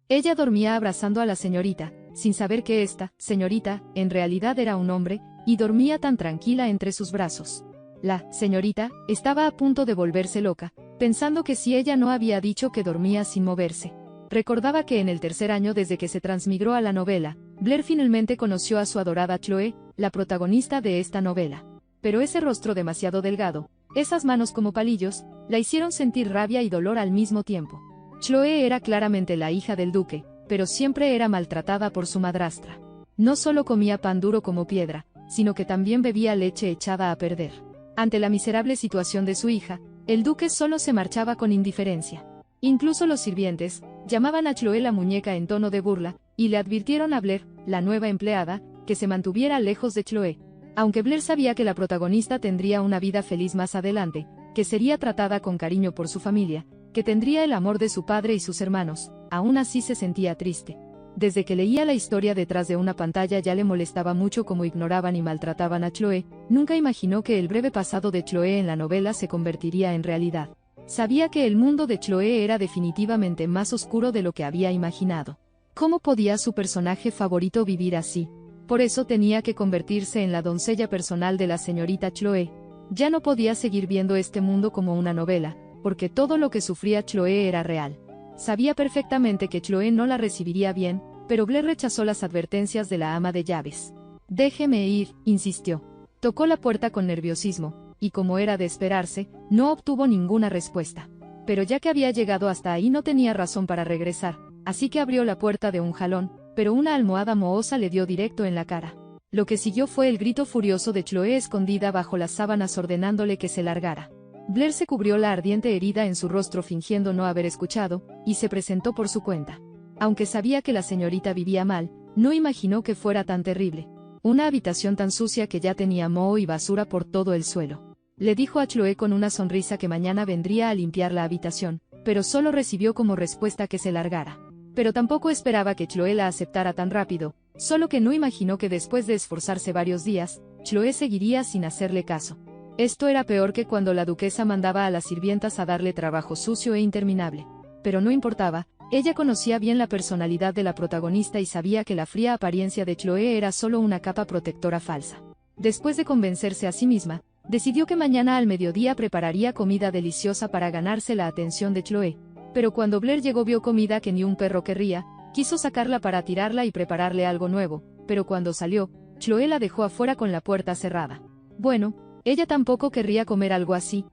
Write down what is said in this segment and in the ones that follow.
Ella dormía abrazando a la señorita, sin saber que esta señorita, en realidad era un hombre, y dormía tan tranquila entre sus brazos. La señorita estaba a punto de volverse loca, pensando que si ella no había dicho que dormía sin moverse. Recordaba que en el tercer año desde que se transmigró a la novela, Blair finalmente conoció a su adorada Chloe, la protagonista de esta novela. Pero ese rostro demasiado delgado, esas manos como palillos, la hicieron sentir rabia y dolor al mismo tiempo. Chloe era claramente la hija del duque, pero siempre era maltratada por su madrastra. No solo comía pan duro como piedra, sino que también bebía leche echada a perder. Ante la miserable situación de su hija, el duque solo se marchaba con indiferencia. Incluso los sirvientes llamaban a Chloe la muñeca en tono de burla, y le advirtieron a Blair, la nueva empleada, que se mantuviera lejos de Chloe. Aunque Blair sabía que la protagonista tendría una vida feliz más adelante, que sería tratada con cariño por su familia, que tendría el amor de su padre y sus hermanos, aún así se sentía triste. Desde que leía la historia detrás de una pantalla ya le molestaba mucho cómo ignoraban y maltrataban a Chloe, nunca imaginó que el breve pasado de Chloe en la novela se convertiría en realidad. Sabía que el mundo de Chloe era definitivamente más oscuro de lo que había imaginado. ¿Cómo podía su personaje favorito vivir así? Por eso tenía que convertirse en la doncella personal de la señorita Chloe. Ya no podía seguir viendo este mundo como una novela, porque todo lo que sufría Chloe era real. Sabía perfectamente que Chloe no la recibiría bien, pero Blair rechazó las advertencias de la ama de llaves. «Déjeme ir», insistió. Tocó la puerta con nerviosismo, y como era de esperarse, no obtuvo ninguna respuesta. Pero ya que había llegado hasta ahí no tenía razón para regresar, así que abrió la puerta de un jalón, pero una almohada mohosa le dio directo en la cara. Lo que siguió fue el grito furioso de Chloe escondida bajo las sábanas ordenándole que se largara. Blair se cubrió la ardiente herida en su rostro fingiendo no haber escuchado, y se presentó por su cuenta. Aunque sabía que la señorita vivía mal, no imaginó que fuera tan terrible. Una habitación tan sucia que ya tenía moho y basura por todo el suelo. Le dijo a Chloe con una sonrisa que mañana vendría a limpiar la habitación, pero solo recibió como respuesta que se largara. Pero tampoco esperaba que Chloe la aceptara tan rápido, solo que no imaginó que después de esforzarse varios días, Chloe seguiría sin hacerle caso. Esto era peor que cuando la duquesa mandaba a las sirvientas a darle trabajo sucio e interminable. Pero no importaba, ella conocía bien la personalidad de la protagonista y sabía que la fría apariencia de Chloe era solo una capa protectora falsa. Después de convencerse a sí misma, decidió que mañana al mediodía prepararía comida deliciosa para ganarse la atención de Chloe. Pero cuando Blair llegó vio comida que ni un perro querría, quiso sacarla para tirarla y prepararle algo nuevo, pero cuando salió, Chloe la dejó afuera con la puerta cerrada. Bueno, ella tampoco querría comer algo así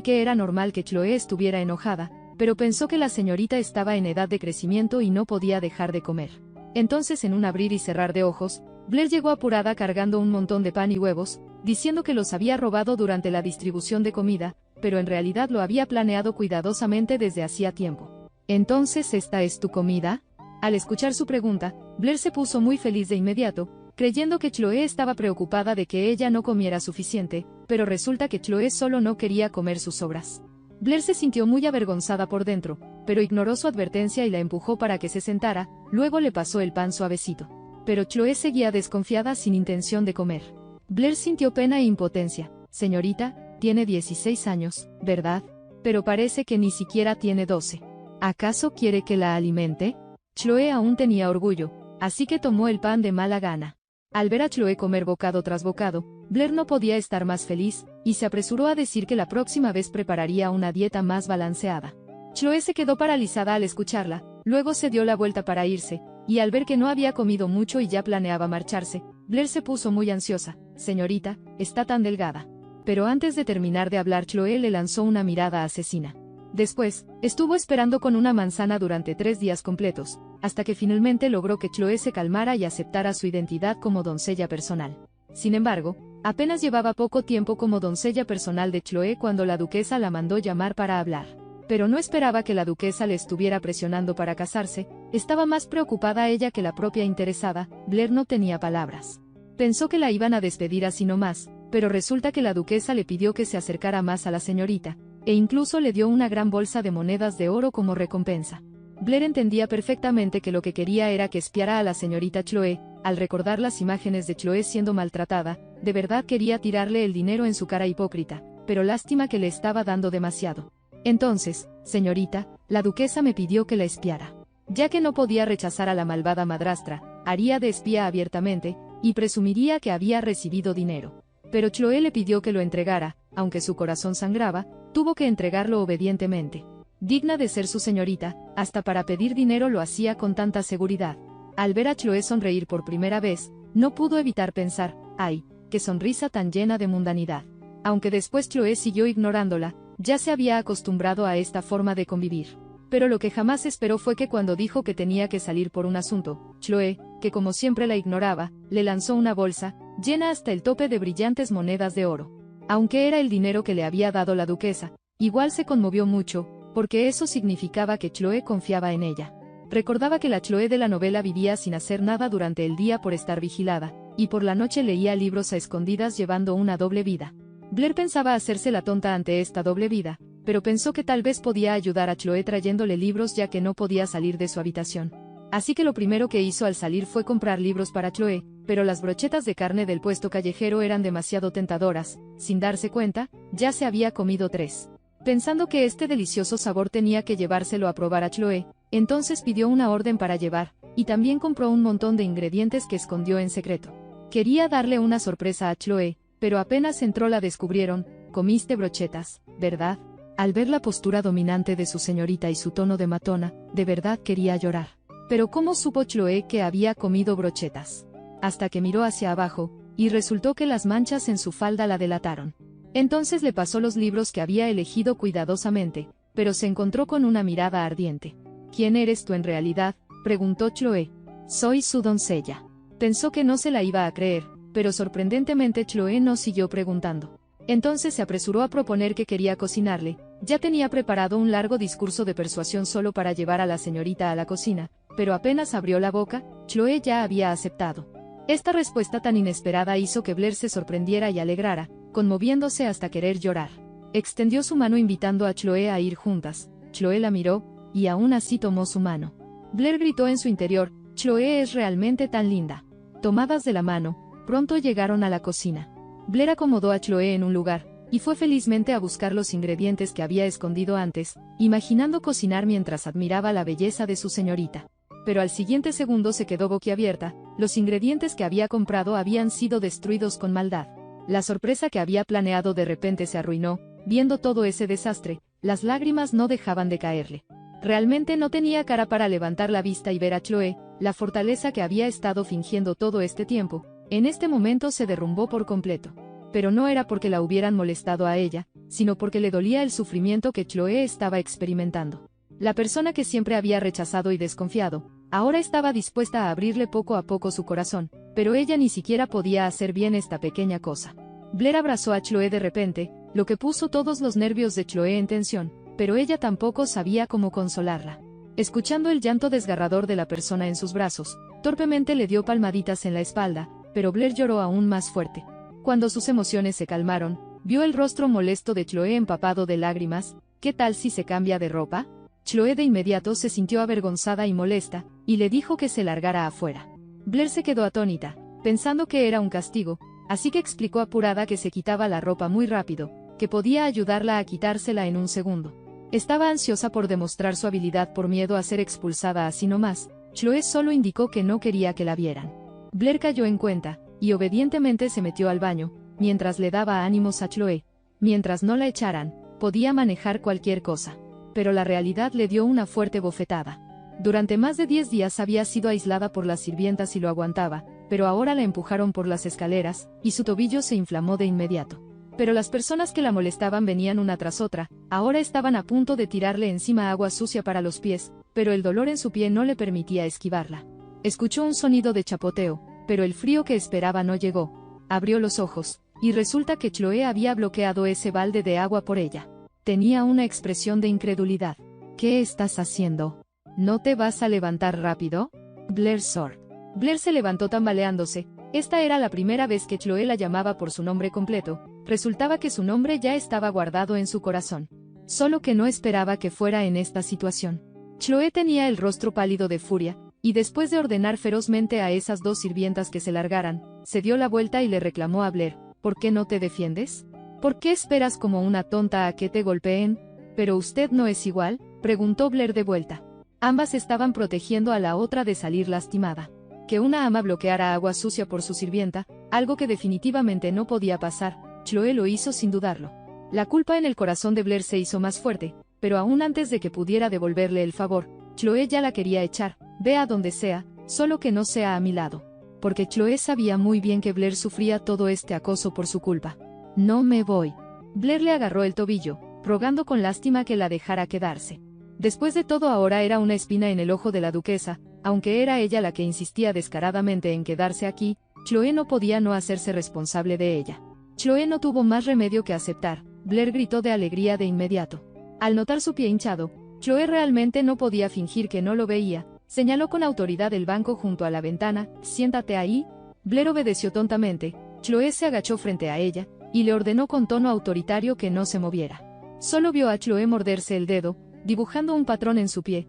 que era normal que Chloe estuviera enojada, pero pensó que la señorita estaba en edad de crecimiento y no podía dejar de comer. Entonces en un abrir y cerrar de ojos, Blair llegó apurada cargando un montón de pan y huevos, diciendo que los había robado durante la distribución de comida, pero en realidad lo había planeado cuidadosamente desde hacía tiempo. «¿Entonces esta es tu comida?». Al escuchar su pregunta, Blair se puso muy feliz de inmediato, creyendo que Chloe estaba preocupada de que ella no comiera suficiente, pero resulta que Chloe solo no quería comer sus sobras. Blair se sintió muy avergonzada por dentro, pero ignoró su advertencia y la empujó para que se sentara, luego le pasó el pan suavecito. Pero Chloe seguía desconfiada sin intención de comer. Blair sintió pena e impotencia. «Señorita, tiene 16 años, ¿verdad? Pero parece que ni siquiera tiene 12. ¿Acaso quiere que la alimente?». Chloe aún tenía orgullo, así que tomó el pan de mala gana. Al ver a Chloe comer bocado tras bocado, Blair no podía estar más feliz, y se apresuró a decir que la próxima vez prepararía una dieta más balanceada. Chloe se quedó paralizada al escucharla, luego se dio la vuelta para irse, y al ver que no había comido mucho y ya planeaba marcharse, Blair se puso muy ansiosa. «Señorita, está tan delgada». Pero antes de terminar de hablar Chloe le lanzó una mirada asesina. Después, estuvo esperando con una manzana durante 3 días completos, hasta que finalmente logró que Chloe se calmara y aceptara su identidad como doncella personal. Sin embargo, apenas llevaba poco tiempo como doncella personal de Chloe cuando la duquesa la mandó llamar para hablar. Pero no esperaba que la duquesa le estuviera presionando para casarse, estaba más preocupada ella que la propia interesada. Blair no tenía palabras. Pensó que la iban a despedir así nomás, pero resulta que la duquesa le pidió que se acercara más a la señorita, e incluso le dio una gran bolsa de monedas de oro como recompensa. Blair entendía perfectamente que lo que quería era que espiara a la señorita Chloe. Al recordar las imágenes de Chloe siendo maltratada, de verdad quería tirarle el dinero en su cara hipócrita, pero lástima que le estaba dando demasiado. «Entonces, señorita, la duquesa me pidió que la espiara». ya que no podía rechazar a la malvada madrastra, haría de espía abiertamente, y presumiría que había recibido dinero. Pero Chloe le pidió que lo entregara, aunque su corazón sangraba, tuvo que entregarlo obedientemente. Digna de ser su señorita, hasta para pedir dinero lo hacía con tanta seguridad. Al ver a Chloe sonreír por primera vez, no pudo evitar pensar, ¡ay, qué sonrisa tan llena de mundanidad! Aunque después Chloe siguió ignorándola, ya se había acostumbrado a esta forma de convivir. Pero lo que jamás esperó fue que cuando dijo que tenía que salir por un asunto, Chloe, que como siempre la ignoraba, le lanzó una bolsa, llena hasta el tope de brillantes monedas de oro. Aunque era el dinero que le había dado la duquesa, igual se conmovió mucho, porque eso significaba que Chloe confiaba en ella. Recordaba que la Chloe de la novela vivía sin hacer nada durante el día por estar vigilada, y por la noche leía libros a escondidas llevando una doble vida. Blair pensaba hacerse la tonta ante esta doble vida, pero pensó que tal vez podía ayudar a Chloe trayéndole libros ya que no podía salir de su habitación. Así que lo primero que hizo al salir fue comprar libros para Chloe, pero las brochetas de carne del puesto callejero eran demasiado tentadoras, sin darse cuenta, ya se había comido 3. Pensando que este delicioso sabor tenía que llevárselo a probar a Chloe, entonces pidió una orden para llevar, y también compró un montón de ingredientes que escondió en secreto. Quería darle una sorpresa a Chloe, pero apenas entró la descubrieron, comiste brochetas, ¿verdad? Al ver la postura dominante de su señorita y su tono de matona, de verdad quería llorar. Pero ¿cómo supo Chloe que había comido brochetas? Hasta que miró hacia abajo, y resultó que las manchas en su falda la delataron. Entonces le pasó los libros que había elegido cuidadosamente, pero se encontró con una mirada ardiente. ¿Quién eres tú en realidad?, preguntó Chloe. Soy su doncella. Pensó que no se la iba a creer, pero sorprendentemente Chloe no siguió preguntando. Entonces se apresuró a proponer que quería cocinarle. Ya tenía preparado un largo discurso de persuasión solo para llevar a la señorita a la cocina, pero apenas abrió la boca, Chloe ya había aceptado. Esta respuesta tan inesperada hizo que Blair se sorprendiera y alegrara, conmoviéndose hasta querer llorar. Extendió su mano invitando a Chloe a ir juntas. Chloe la miró, y aún así tomó su mano. Blair gritó en su interior, Chloe es realmente tan linda. Tomadas de la mano, pronto llegaron a la cocina. Blair acomodó a Chloe en un lugar, y fue felizmente a buscar los ingredientes que había escondido antes, imaginando cocinar mientras admiraba la belleza de su señorita. Pero al siguiente segundo se quedó boquiabierta, los ingredientes que había comprado habían sido destruidos con maldad. La sorpresa que había planeado de repente se arruinó, viendo todo ese desastre, las lágrimas no dejaban de caerle. Realmente no tenía cara para levantar la vista y ver a Chloe, la fortaleza que había estado fingiendo todo este tiempo, en este momento se derrumbó por completo. Pero no era porque la hubieran molestado a ella, sino porque le dolía el sufrimiento que Chloe estaba experimentando. La persona que siempre había rechazado y desconfiado, ahora estaba dispuesta a abrirle poco a poco su corazón, pero ella ni siquiera podía hacer bien esta pequeña cosa. Blair abrazó a Chloe de repente, lo que puso todos los nervios de Chloe en tensión, pero ella tampoco sabía cómo consolarla. Escuchando el llanto desgarrador de la persona en sus brazos, torpemente le dio palmaditas en la espalda, pero Blair lloró aún más fuerte. Cuando sus emociones se calmaron, vio el rostro molesto de Chloe empapado de lágrimas. ¿Qué tal si se cambia de ropa? Chloe de inmediato se sintió avergonzada y molesta, y le dijo que se largara afuera. Blair se quedó atónita, pensando que era un castigo, así que explicó apurada que se quitaba la ropa muy rápido, que podía ayudarla a quitársela en un segundo. Estaba ansiosa por demostrar su habilidad por miedo a ser expulsada así nomás. Chloe solo indicó que no quería que la vieran. Blair cayó en cuenta, y obedientemente se metió al baño, mientras le daba ánimos a Chloe. Mientras no la echaran, podía manejar cualquier cosa. Pero la realidad le dio una fuerte bofetada. Durante más de 10 días había sido aislada por las sirvientas y lo aguantaba, pero ahora la empujaron por las escaleras, y su tobillo se inflamó de inmediato. Pero las personas que la molestaban venían una tras otra, ahora estaban a punto de tirarle encima agua sucia para los pies, pero el dolor en su pie no le permitía esquivarla. Escuchó un sonido de chapoteo, pero el frío que esperaba no llegó. Abrió los ojos, y resulta que Chloe había bloqueado ese balde de agua por ella. Tenía una expresión de incredulidad. ¿Qué estás haciendo? ¿No te vas a levantar rápido? Blair Sword. Blair se levantó tambaleándose. Esta era la primera vez que Chloe la llamaba por su nombre completo. Resultaba que su nombre ya estaba guardado en su corazón. Solo que no esperaba que fuera en esta situación. Chloe tenía el rostro pálido de furia, y después de ordenar ferozmente a esas 2 sirvientas que se largaran, se dio la vuelta y le reclamó a Blair, ¿por qué no te defiendes? ¿Por qué esperas como una tonta a que te golpeen? ¿Pero usted no es igual?, preguntó Blair de vuelta. Ambas estaban protegiendo a la otra de salir lastimada. Que una ama bloqueara agua sucia por su sirvienta, algo que definitivamente no podía pasar, Chloe lo hizo sin dudarlo. La culpa en el corazón de Blair se hizo más fuerte, pero aún antes de que pudiera devolverle el favor, Chloe ya la quería echar, vea donde sea, solo que no sea a mi lado. Porque Chloe sabía muy bien que Blair sufría todo este acoso por su culpa. No me voy. Blair le agarró el tobillo, rogando con lástima que la dejara quedarse. Después de todo ahora era una espina en el ojo de la duquesa, aunque era ella la que insistía descaradamente en quedarse aquí, Chloe no podía no hacerse responsable de ella. Chloe no tuvo más remedio que aceptar. Blair gritó de alegría de inmediato. Al notar su pie hinchado, Chloe realmente no podía fingir que no lo veía. Señaló con autoridad el banco junto a la ventana. «Siéntate ahí». Blair obedeció tontamente. Chloe se agachó frente a ella, y le ordenó con tono autoritario que no se moviera. Solo vio a Chloe morderse el dedo, dibujando un patrón en su pie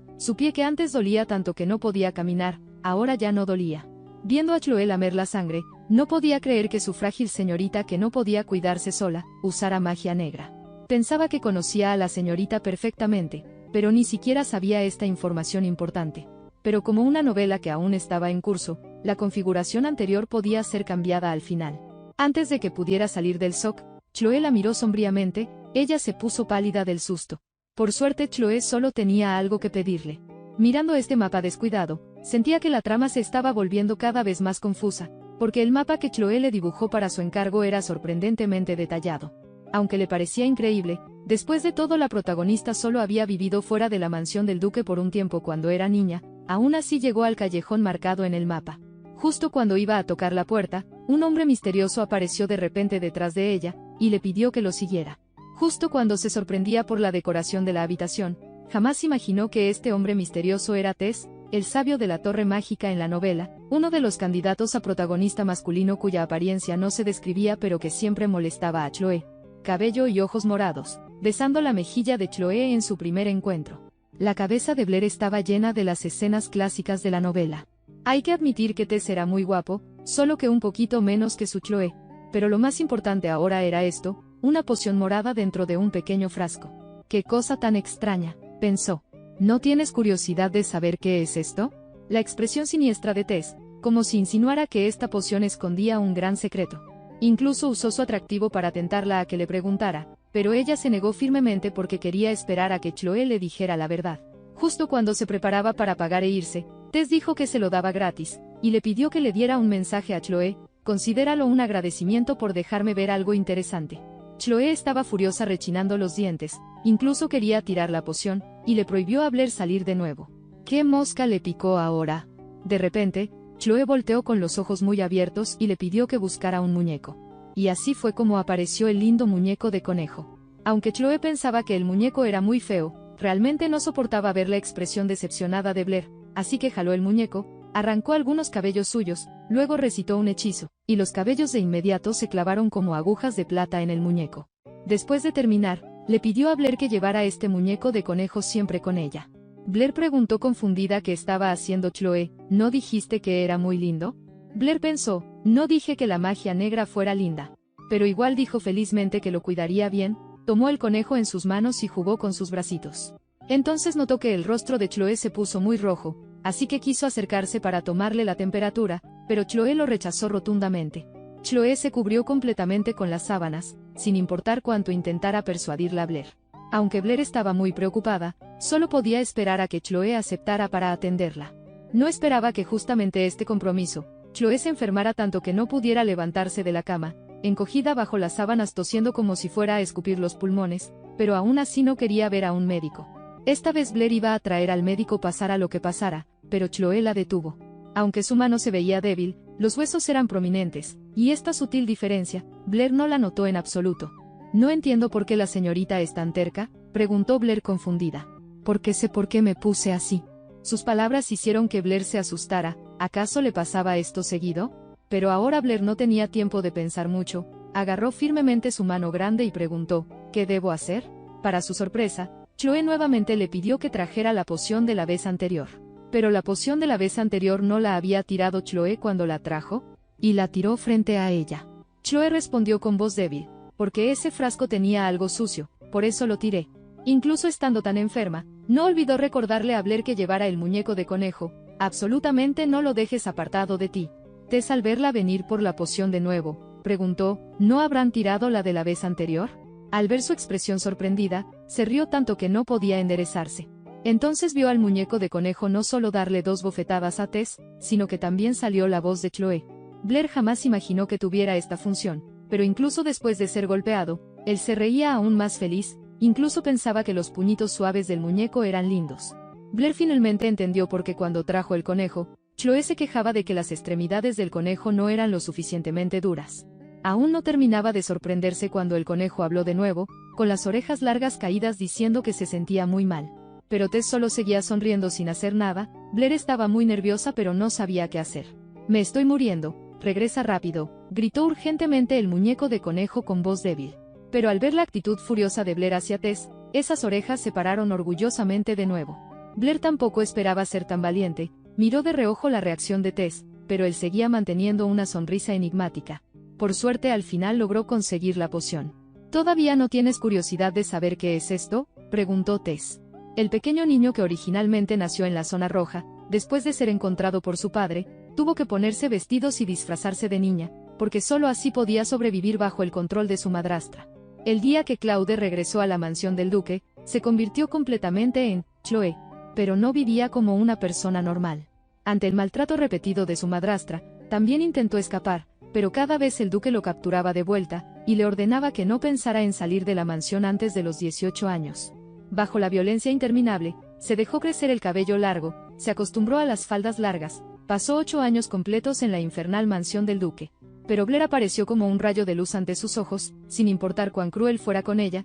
que antes dolía tanto que no podía caminar, ahora ya no dolía. Viendo a Chloe lamer la sangre, no podía creer que su frágil señorita que no podía cuidarse sola, usara magia negra. Pensaba que conocía a la señorita perfectamente, pero ni siquiera sabía esta información importante. Pero como una novela que aún estaba en curso, la configuración anterior podía ser cambiada al final. Antes de que pudiera salir del shock, Chloe la miró sombríamente, ella se puso pálida del susto. Por suerte Chloe solo tenía algo que pedirle. Mirando este mapa descuidado, sentía que la trama se estaba volviendo cada vez más confusa, porque el mapa que Chloe le dibujó para su encargo era sorprendentemente detallado. Aunque le parecía increíble, después de todo la protagonista solo había vivido fuera de la mansión del duque por un tiempo cuando era niña, aún así llegó al callejón marcado en el mapa. Justo cuando iba a tocar la puerta, un hombre misterioso apareció de repente detrás de ella, y le pidió que lo siguiera. Justo cuando se sorprendía por la decoración de la habitación, jamás imaginó que este hombre misterioso era Tess, el sabio de la torre mágica en la novela, uno de los candidatos a protagonista masculino cuya apariencia no se describía pero que siempre molestaba a Chloe. Cabello y ojos morados, besando la mejilla de Chloe en su primer encuentro. La cabeza de Blair estaba llena de las escenas clásicas de la novela. Hay que admitir que Tess era muy guapo, solo que un poquito menos que su Chloe, pero lo más importante ahora era esto, una poción morada dentro de un pequeño frasco. «Qué cosa tan extraña», pensó. «¿No tienes curiosidad de saber qué es esto?» La expresión siniestra de Tess, como si insinuara que esta poción escondía un gran secreto. Incluso usó su atractivo para tentarla a que le preguntara, pero ella se negó firmemente porque quería esperar a que Chloe le dijera la verdad. Justo cuando se preparaba para pagar e irse, Tess dijo que se lo daba gratis, y le pidió que le diera un mensaje a Chloe: «Considéralo un agradecimiento por dejarme ver algo interesante». Chloe estaba furiosa rechinando los dientes, incluso quería tirar la poción, y le prohibió a Blair salir de nuevo. ¿Qué mosca le picó ahora? De repente, Chloe volteó con los ojos muy abiertos y le pidió que buscara un muñeco. Y así fue como apareció el lindo muñeco de conejo. Aunque Chloe pensaba que el muñeco era muy feo, realmente no soportaba ver la expresión decepcionada de Blair, así que jaló el muñeco, arrancó algunos cabellos suyos, luego recitó un hechizo, y los cabellos de inmediato se clavaron como agujas de plata en el muñeco. Después de terminar, le pidió a Blair que llevara este muñeco de conejo siempre con ella. Blair preguntó confundida qué estaba haciendo Chloe. ¿No dijiste que era muy lindo? Blair pensó, no dije que la magia negra fuera linda. Pero igual dijo felizmente que lo cuidaría bien, tomó el conejo en sus manos y jugó con sus bracitos. Entonces notó que el rostro de Chloe se puso muy rojo, así que quiso acercarse para tomarle la temperatura, pero Chloe lo rechazó rotundamente. Chloe se cubrió completamente con las sábanas, sin importar cuánto intentara persuadirla a Blair. Aunque Blair estaba muy preocupada, solo podía esperar a que Chloe aceptara para atenderla. No esperaba que justamente este compromiso, Chloe se enfermara tanto que no pudiera levantarse de la cama, encogida bajo las sábanas tosiendo como si fuera a escupir los pulmones, pero aún así no quería ver a un médico. Esta vez Blair iba a traer al médico pasara lo que pasara, pero Chloe la detuvo. Aunque su mano se veía débil, los huesos eran prominentes, y esta sutil diferencia, Blair no la notó en absoluto. «Noentiendo por qué la señorita es tan terca», preguntó Blair confundida. «Porque sé por qué me puse así». Sus palabras hicieron que Blair se asustara. ¿Acaso le pasaba esto seguido? Pero ahora Blair no tenía tiempo de pensar mucho, agarró firmemente su mano grande y preguntó, ¿qué debo hacer? Para su sorpresa, Chloe nuevamente le pidió que trajera la poción de la vez anterior. Pero la poción de la vez anterior no la había tirado Chloe cuando la trajo, y la tiró frente a ella. Chloe respondió con voz débil, porque ese frasco tenía algo sucio, por eso lo tiré. Incluso estando tan enferma, No olvidó recordarle a Blair que llevara el muñeco de conejo. Absolutamente no lo dejes apartado de ti. Tess, al verla venir por la poción de nuevo, preguntó, ¿no habrán tirado la de la vez anterior? Al ver su expresión sorprendida, se rió tanto que no podía enderezarse. Entonces vio al muñeco de conejo no solo darle 2 bofetadas a Tess, sino que también salió la voz de Chloe. Blair jamás imaginó que tuviera esta función, pero incluso después de ser golpeado, él se reía aún más feliz, incluso pensaba que los puñitos suaves del muñeco eran lindos. Blair finalmente entendió por qué cuando trajo el conejo, Chloe se quejaba de que las extremidades del conejo no eran lo suficientemente duras. Aún no terminaba de sorprenderse cuando el conejo habló de nuevo, con las orejas largas caídas diciendo que se sentía muy mal. Pero Tess solo seguía sonriendo sin hacer nada. Blair estaba muy nerviosa pero no sabía qué hacer. «Me estoy muriendo, regresa rápido», gritó urgentemente el muñeco de conejo con voz débil. Pero al ver la actitud furiosa de Blair hacia Tess, esas orejas se pararon orgullosamente de nuevo. Blair tampoco esperaba ser tan valiente, miró de reojo la reacción de Tess, pero él seguía manteniendo una sonrisa enigmática. Por suerte al final logró conseguir la poción. «¿Todavía no tienes curiosidad de saber qué es esto?», preguntó Tess. El pequeño niño que originalmente nació en la zona roja, después de ser encontrado por su padre, tuvo que ponerse vestidos y disfrazarse de niña, porque solo así podía sobrevivir bajo el control de su madrastra. El día que Claude regresó a la mansión del duque, se convirtió completamente en Chloe, pero no vivía como una persona normal. Ante el maltrato repetido de su madrastra, también intentó escapar, pero cada vez el duque lo capturaba de vuelta, y le ordenaba que no pensara en salir de la mansión antes de los 18 años. Bajo la violencia interminable, se dejó crecer el cabello largo, se acostumbró a las faldas largas, pasó 8 años completos en la infernal mansión del duque. Pero Blair apareció como un rayo de luz ante sus ojos, sin importar cuán cruel fuera con ella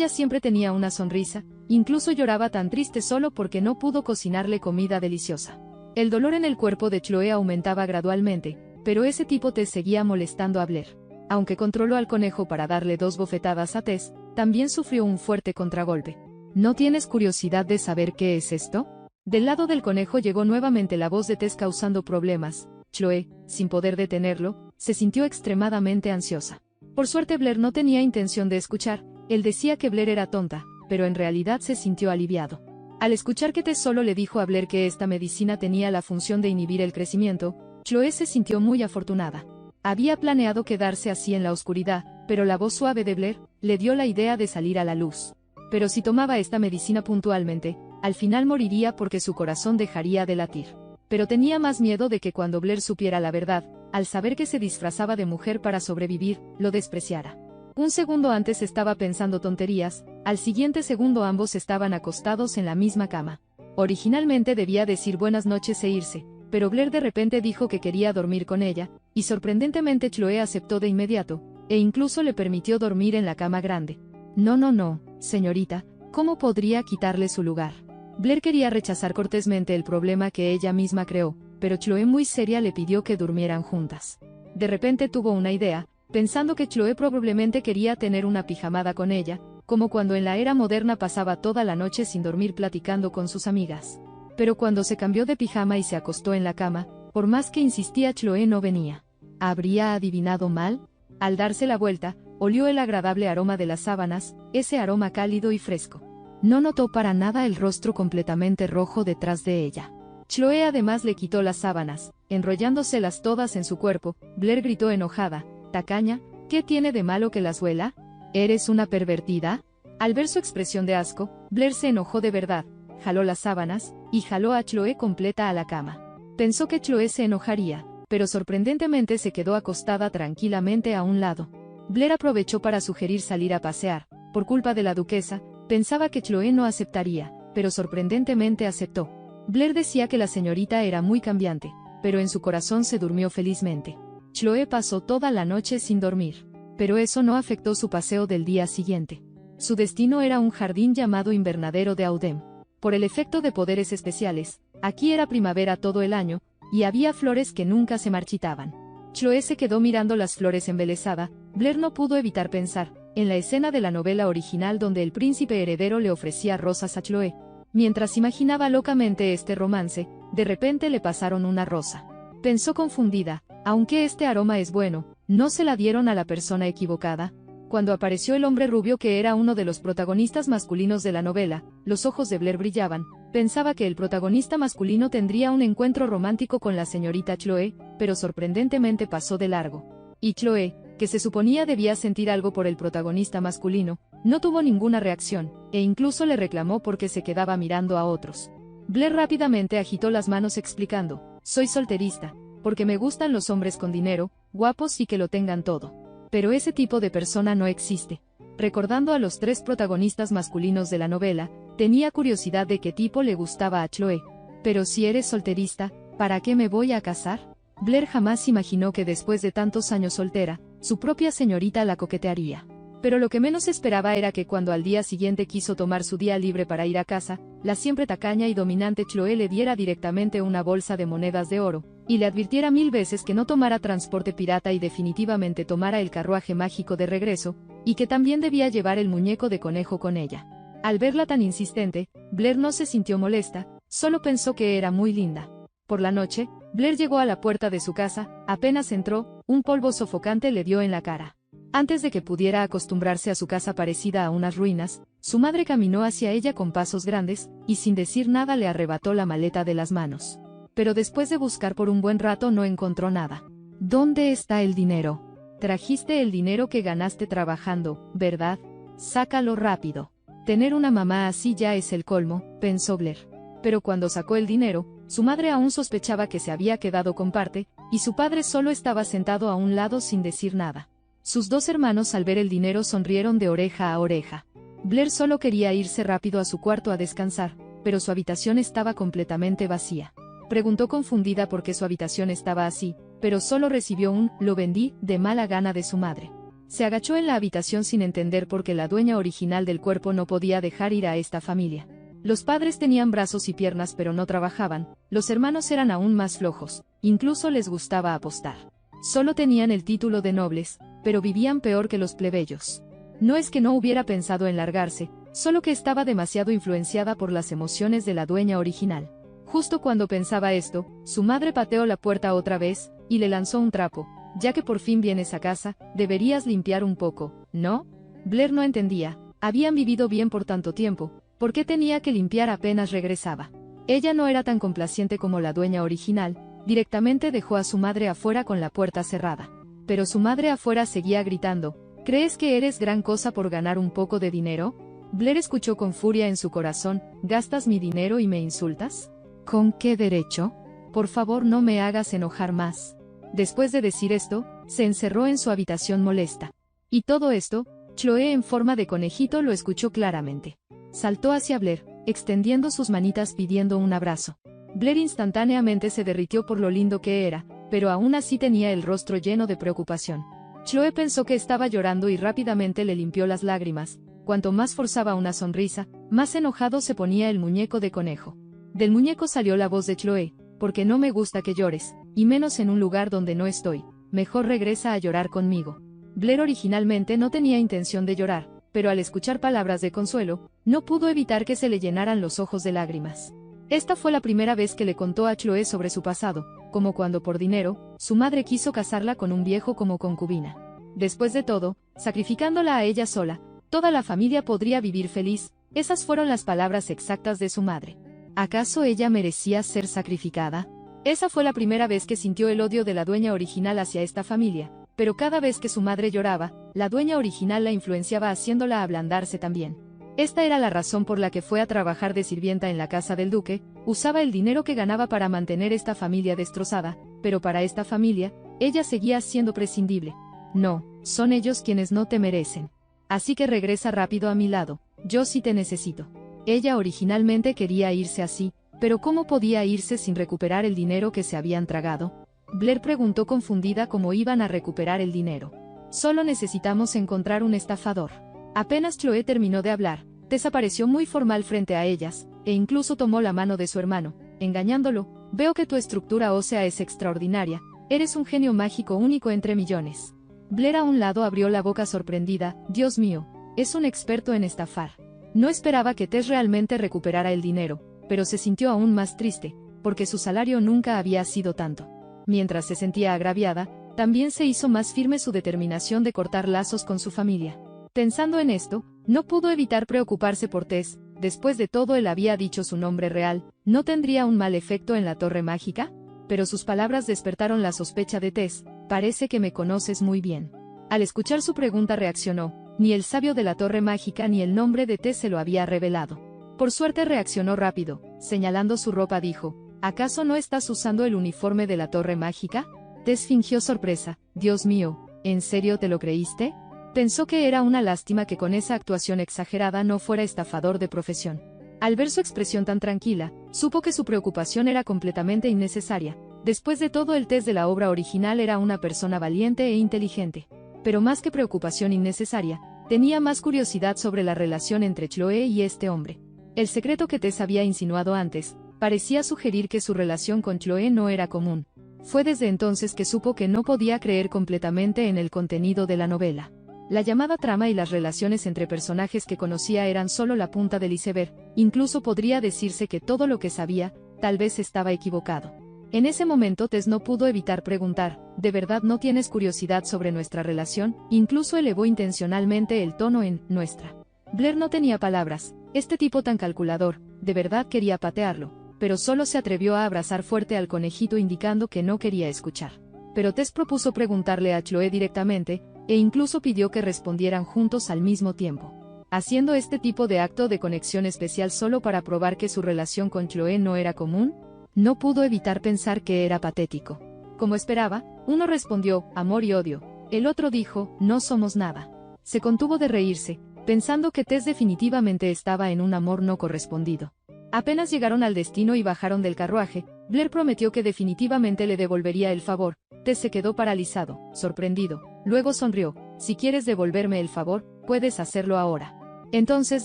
siempre tenía una sonrisa, incluso lloraba tan triste solo porque no pudo cocinarle comida deliciosa. El dolor en el cuerpo de Chloe aumentaba gradualmente, pero ese tipo Tess seguía molestando a Blair. Aunque controló al conejo para darle 2 bofetadas a Tess, también sufrió un fuerte contragolpe. ¿No tienes curiosidad de saber qué es esto? Del lado del conejo llegó nuevamente la voz de Tess causando problemas. Chloe, sin poder detenerlo, se sintió extremadamente ansiosa. Por suerte Blair no tenía intención de escuchar, él decía que Blair era tonta, pero en realidad se sintió aliviado. Al escuchar que Tess solo le dijo a Blair que esta medicina tenía la función de inhibir el crecimiento, Chloe se sintió muy afortunada. Había planeado quedarse así en la oscuridad, pero la voz suave de Blair le dio la idea de salir a la luz. Pero si tomaba esta medicina puntualmente, al final moriría porque su corazón dejaría de latir. Pero tenía más miedo de que cuando Blair supiera la verdad, al saber que se disfrazaba de mujer para sobrevivir, lo despreciara. Un segundo antes estaba pensando tonterías, al siguiente segundo ambos estaban acostados en la misma cama. Originalmente debía decir buenas noches e irse, pero Blair de repente dijo que quería dormir con ella, y sorprendentemente Chloe aceptó de inmediato, e incluso le permitió dormir en la cama grande. No, señorita, ¿cómo podría quitarle su lugar? Blair quería rechazar cortésmente el problema que ella misma creó, pero Chloe muy seria le pidió que durmieran juntas. De repente tuvo una idea, pensando que Chloe probablemente quería tener una pijamada con ella, como cuando en la era moderna pasaba toda la noche sin dormir platicando con sus amigas. Pero cuando se cambió de pijama y se acostó en la cama, por más que insistía Chloe no venía. ¿Habría adivinado mal? Al darse la vuelta, olió el agradable aroma de las sábanas, ese aroma cálido y fresco. No notó para nada el rostro completamente rojo detrás de ella. Chloe además le quitó las sábanas, enrollándoselas todas en su cuerpo. Blair gritó enojada, «Tacaña, ¿qué tiene de malo que las huela? ¿Eres una pervertida?». Al ver su expresión de asco, Blair se enojó de verdad, jaló las sábanas, y jaló a Chloe completa a la cama. Pensó que Chloe se enojaría, pero sorprendentemente se quedó acostada tranquilamente a un lado. Blair aprovechó para sugerir salir a pasear. Por culpa de la duquesa, pensaba que Chloe no aceptaría, pero sorprendentemente aceptó. Blair decía que la señorita era muy cambiante, pero en su corazón se durmió felizmente. Chloe pasó toda la noche sin dormir, pero eso no afectó su paseo del día siguiente. Su destino era un jardín llamado Invernadero de Audem. Por el efecto de poderes especiales, aquí era primavera todo el año, y había flores que nunca se marchitaban. Chloe se quedó mirando las flores embelesada. Blair no pudo evitar pensar en la escena de la novela original donde el príncipe heredero le ofrecía rosas a Chloe. Mientras imaginaba locamente este romance, de repente le pasaron una rosa. Pensó confundida, aunque este aroma es bueno, ¿no se la dieron a la persona equivocada? Cuando apareció el hombre rubio que era uno de los protagonistas masculinos de la novela, los ojos de Blair brillaban. Pensaba que el protagonista masculino tendría un encuentro romántico con la señorita Chloe, pero sorprendentemente pasó de largo. Y Chloe, que se suponía debía sentir algo por el protagonista masculino, no tuvo ninguna reacción, e incluso le reclamó porque se quedaba mirando a otros. Blair rápidamente agitó las manos explicando: soy solterista, porque me gustan los hombres con dinero, guapos y que lo tengan todo. Pero ese tipo de persona no existe. Recordando a los 3 protagonistas masculinos de la novela, tenía curiosidad de qué tipo le gustaba a Chloe. Pero si eres solterista, ¿para qué me voy a casar? Blair jamás imaginó que después de tantos años soltera, su propia señorita la coquetearía. Pero lo que menos esperaba era que cuando al día siguiente quiso tomar su día libre para ir a casa, la siempre tacaña y dominante Chloe le diera directamente una bolsa de monedas de oro, y le advirtiera 1000 veces que no tomara transporte pirata y definitivamente tomara el carruaje mágico de regreso, y que también debía llevar el muñeco de conejo con ella. Al verla tan insistente, Blair no se sintió molesta, solo pensó que era muy linda. Por la noche, Blair llegó a la puerta de su casa, apenas entró, un polvo sofocante le dio en la cara. Antes de que pudiera acostumbrarse a su casa parecida a unas ruinas, su madre caminó hacia ella con pasos grandes, y sin decir nada le arrebató la maleta de las manos. Pero después de buscar por un buen rato no encontró nada. ¿Dónde está el dinero? Trajiste el dinero que ganaste trabajando, ¿verdad? Sácalo rápido. Tener una mamá así ya es el colmo, pensó Blair. Pero cuando sacó el dinero, su madre aún sospechaba que se había quedado con parte, y su padre solo estaba sentado a un lado sin decir nada. Sus 2 hermanos al ver el dinero sonrieron de oreja a oreja. Blair solo quería irse rápido a su cuarto a descansar, pero su habitación estaba completamente vacía. Preguntó confundida por qué su habitación estaba así, pero solo recibió un «lo vendí» de mala gana de su madre. Se agachó en la habitación sin entender por qué la dueña original del cuerpo no podía dejar ir a esta familia. Los padres tenían brazos y piernas pero no trabajaban, los hermanos eran aún más flojos, incluso les gustaba apostar. Solo tenían el título de nobles, pero vivían peor que los plebeyos. No es que no hubiera pensado en largarse, solo que estaba demasiado influenciada por las emociones de la dueña original. Justo cuando pensaba esto, su madre pateó la puerta otra vez, y le lanzó un trapo. Ya que por fin vienes a casa, deberías limpiar un poco, ¿no? Blair no entendía, habían vivido bien por tanto tiempo, ¿por qué tenía que limpiar apenas regresaba? Ella no era tan complaciente como la dueña original, directamente dejó a su madre afuera con la puerta cerrada. Pero su madre afuera seguía gritando: ¿crees que eres gran cosa por ganar un poco de dinero? Blair escuchó con furia en su corazón: ¿gastas mi dinero y me insultas? ¿Con qué derecho? Por favor no me hagas enojar más. Después de decir esto, se encerró en su habitación molesta. Y todo esto, Chloe en forma de conejito lo escuchó claramente. Saltó hacia Blair, extendiendo sus manitas pidiendo un abrazo. Blair instantáneamente se derritió por lo lindo que era, pero aún así tenía el rostro lleno de preocupación. Chloe pensó que estaba llorando y rápidamente le limpió las lágrimas. Cuanto más forzaba una sonrisa, más enojado se ponía el muñeco de conejo. Del muñeco salió la voz de Chloe: porque no me gusta que llores, y menos en un lugar donde no estoy, mejor regresa a llorar conmigo. Blair originalmente no tenía intención de llorar, pero al escuchar palabras de consuelo, no pudo evitar que se le llenaran los ojos de lágrimas. Esta fue la primera vez que le contó a Chloe sobre su pasado, como cuando por dinero, su madre quiso casarla con un viejo como concubina. Después de todo, sacrificándola a ella sola, toda la familia podría vivir feliz, esas fueron las palabras exactas de su madre. ¿Acaso ella merecía ser sacrificada? Esa fue la primera vez que sintió el odio de la dueña original hacia esta familia, pero cada vez que su madre lloraba, la dueña original la influenciaba haciéndola ablandarse también. Esta era la razón por la que fue a trabajar de sirvienta en la casa del duque, usaba el dinero que ganaba para mantener esta familia destrozada, pero para esta familia, ella seguía siendo prescindible. No, son ellos quienes no te merecen. Así que regresa rápido a mi lado, yo sí te necesito. Ella originalmente quería irse así, pero ¿cómo podía irse sin recuperar el dinero que se habían tragado? Blair preguntó confundida cómo iban a recuperar el dinero. Solo necesitamos encontrar un estafador. Apenas Chloe terminó de hablar, desapareció muy formal frente a ellas, e incluso tomó la mano de su hermano, engañándolo: veo que tu estructura ósea es extraordinaria, eres un genio mágico único entre millones. Blair a un lado abrió la boca sorprendida: Dios mío, es un experto en estafar. No esperaba que Tess realmente recuperara el dinero, pero se sintió aún más triste, porque su salario nunca había sido tanto. Mientras se sentía agraviada, también se hizo más firme su determinación de cortar lazos con su familia. Pensando en esto, no pudo evitar preocuparse por Tess. Después de todo, él había dicho su nombre real. ¿No tendría un mal efecto en la torre mágica? Pero sus palabras despertaron la sospecha de Tess. Parece que me conoces muy bien. Al escuchar su pregunta reaccionó. Ni el sabio de la torre mágica ni el nombre de Tess se lo había revelado. Por suerte reaccionó rápido. Señalando su ropa dijo, ¿acaso no estás usando el uniforme de la torre mágica? Tess fingió sorpresa. Dios mío, ¿en serio te lo creíste? Pensó que era una lástima que con esa actuación exagerada no fuera estafador de profesión. Al ver su expresión tan tranquila, supo que su preocupación era completamente innecesaria. Después de todo, el Tess de la obra original era una persona valiente e inteligente. Pero más que preocupación innecesaria, tenía más curiosidad sobre la relación entre Chloe y este hombre. El secreto que Tess había insinuado antes, parecía sugerir que su relación con Chloe no era común. Fue desde entonces que supo que no podía creer completamente en el contenido de la novela. La llamada trama y las relaciones entre personajes que conocía eran solo la punta del iceberg. Incluso podría decirse que todo lo que sabía, tal vez estaba equivocado. En ese momento Tess no pudo evitar preguntar, ¿de verdad no tienes curiosidad sobre nuestra relación? Incluso elevó intencionalmente el tono en nuestra. Blair no tenía palabras. Este tipo tan calculador, de verdad quería patearlo, pero solo se atrevió a abrazar fuerte al conejito indicando que no quería escuchar. Pero Tess propuso preguntarle a Chloe directamente, e incluso pidió que respondieran juntos al mismo tiempo. Haciendo este tipo de acto de conexión especial solo para probar que su relación con Chloe no era común, no pudo evitar pensar que era patético. Como esperaba, uno respondió, amor y odio. El otro dijo, no somos nada. Se contuvo de reírse, pensando que Tess definitivamente estaba en un amor no correspondido. Apenas llegaron al destino y bajaron del carruaje, Blair prometió que definitivamente le devolvería el favor. Tess se quedó paralizado, sorprendido. Luego sonrió. Si quieres devolverme el favor, puedes hacerlo ahora. Entonces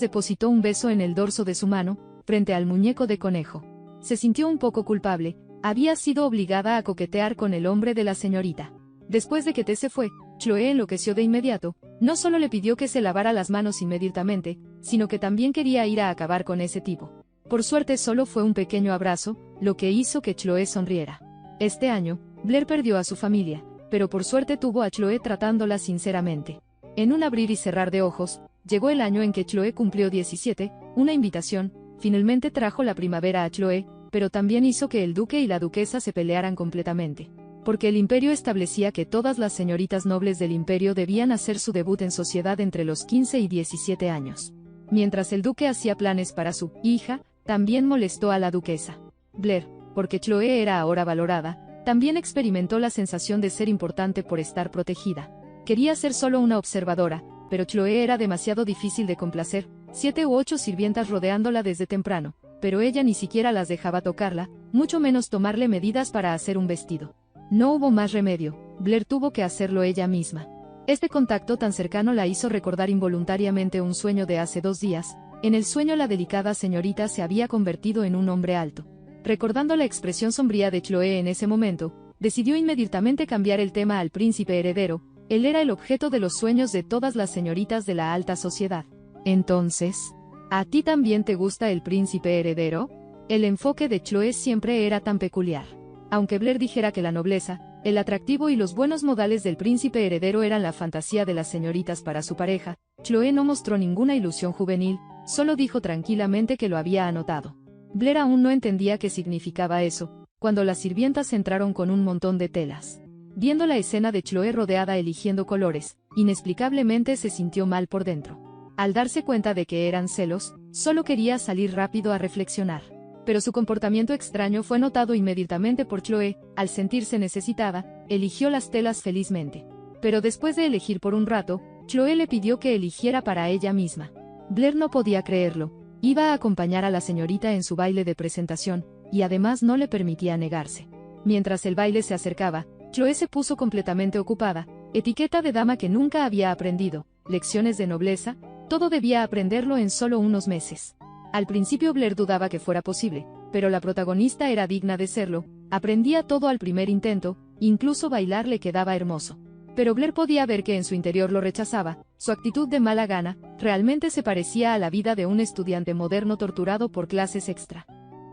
depositó un beso en el dorso de su mano, frente al muñeco de conejo. Se sintió un poco culpable. Había sido obligada a coquetear con el hombre de la señorita. Después de que Tess se fue, Chloe enloqueció de inmediato. No solo le pidió que se lavara las manos inmediatamente, sino que también quería ir a acabar con ese tipo. Por suerte solo fue un pequeño abrazo, lo que hizo que Chloe sonriera. Este año, Blair perdió a su familia, pero por suerte tuvo a Chloe tratándola sinceramente. En un abrir y cerrar de ojos, llegó el año en que Chloe cumplió 17, una invitación, finalmente trajo la primavera a Chloe, pero también hizo que el duque y la duquesa se pelearan completamente. Porque el imperio establecía que todas las señoritas nobles del imperio debían hacer su debut en sociedad entre los 15 y 17 años. Mientras el duque hacía planes para su hija, también molestó a la duquesa. Blair, porque Chloe era ahora valorada, también experimentó la sensación de ser importante por estar protegida. Quería ser solo una observadora, pero Chloe era demasiado difícil de complacer, 7 u 8 sirvientas rodeándola desde temprano, pero ella ni siquiera las dejaba tocarla, mucho menos tomarle medidas para hacer un vestido. No hubo más remedio, Blair tuvo que hacerlo ella misma. Este contacto tan cercano la hizo recordar involuntariamente un sueño de hace 2 días. En el sueño la delicada señorita se había convertido en un hombre alto. Recordando la expresión sombría de Chloe en ese momento, decidió inmediatamente cambiar el tema al príncipe heredero. Él era el objeto de los sueños de todas las señoritas de la alta sociedad. Entonces, ¿a ti también te gusta el príncipe heredero? El enfoque de Chloe siempre era tan peculiar. Aunque Blair dijera que la nobleza, el atractivo y los buenos modales del príncipe heredero eran la fantasía de las señoritas para su pareja, Chloe no mostró ninguna ilusión juvenil, solo dijo tranquilamente que lo había anotado. Blair aún no entendía qué significaba eso, cuando las sirvientas entraron con un montón de telas. Viendo la escena de Chloe rodeada eligiendo colores, inexplicablemente se sintió mal por dentro. Al darse cuenta de que eran celos, solo quería salir rápido a reflexionar. Pero su comportamiento extraño fue notado inmediatamente por Chloe. Al sentirse necesitada, eligió las telas felizmente. Pero después de elegir por un rato, Chloe le pidió que eligiera para ella misma. Blair no podía creerlo. Iba a acompañar a la señorita en su baile de presentación, y además no le permitía negarse. Mientras el baile se acercaba, Chloe se puso completamente ocupada. Etiqueta de dama que nunca había aprendido, lecciones de nobleza, todo debía aprenderlo en solo unos meses. Al principio Blair dudaba que fuera posible, pero la protagonista era digna de serlo, aprendía todo al primer intento, incluso bailar le quedaba hermoso. Pero Blair podía ver que en su interior lo rechazaba, su actitud de mala gana, realmente se parecía a la vida de un estudiante moderno torturado por clases extra.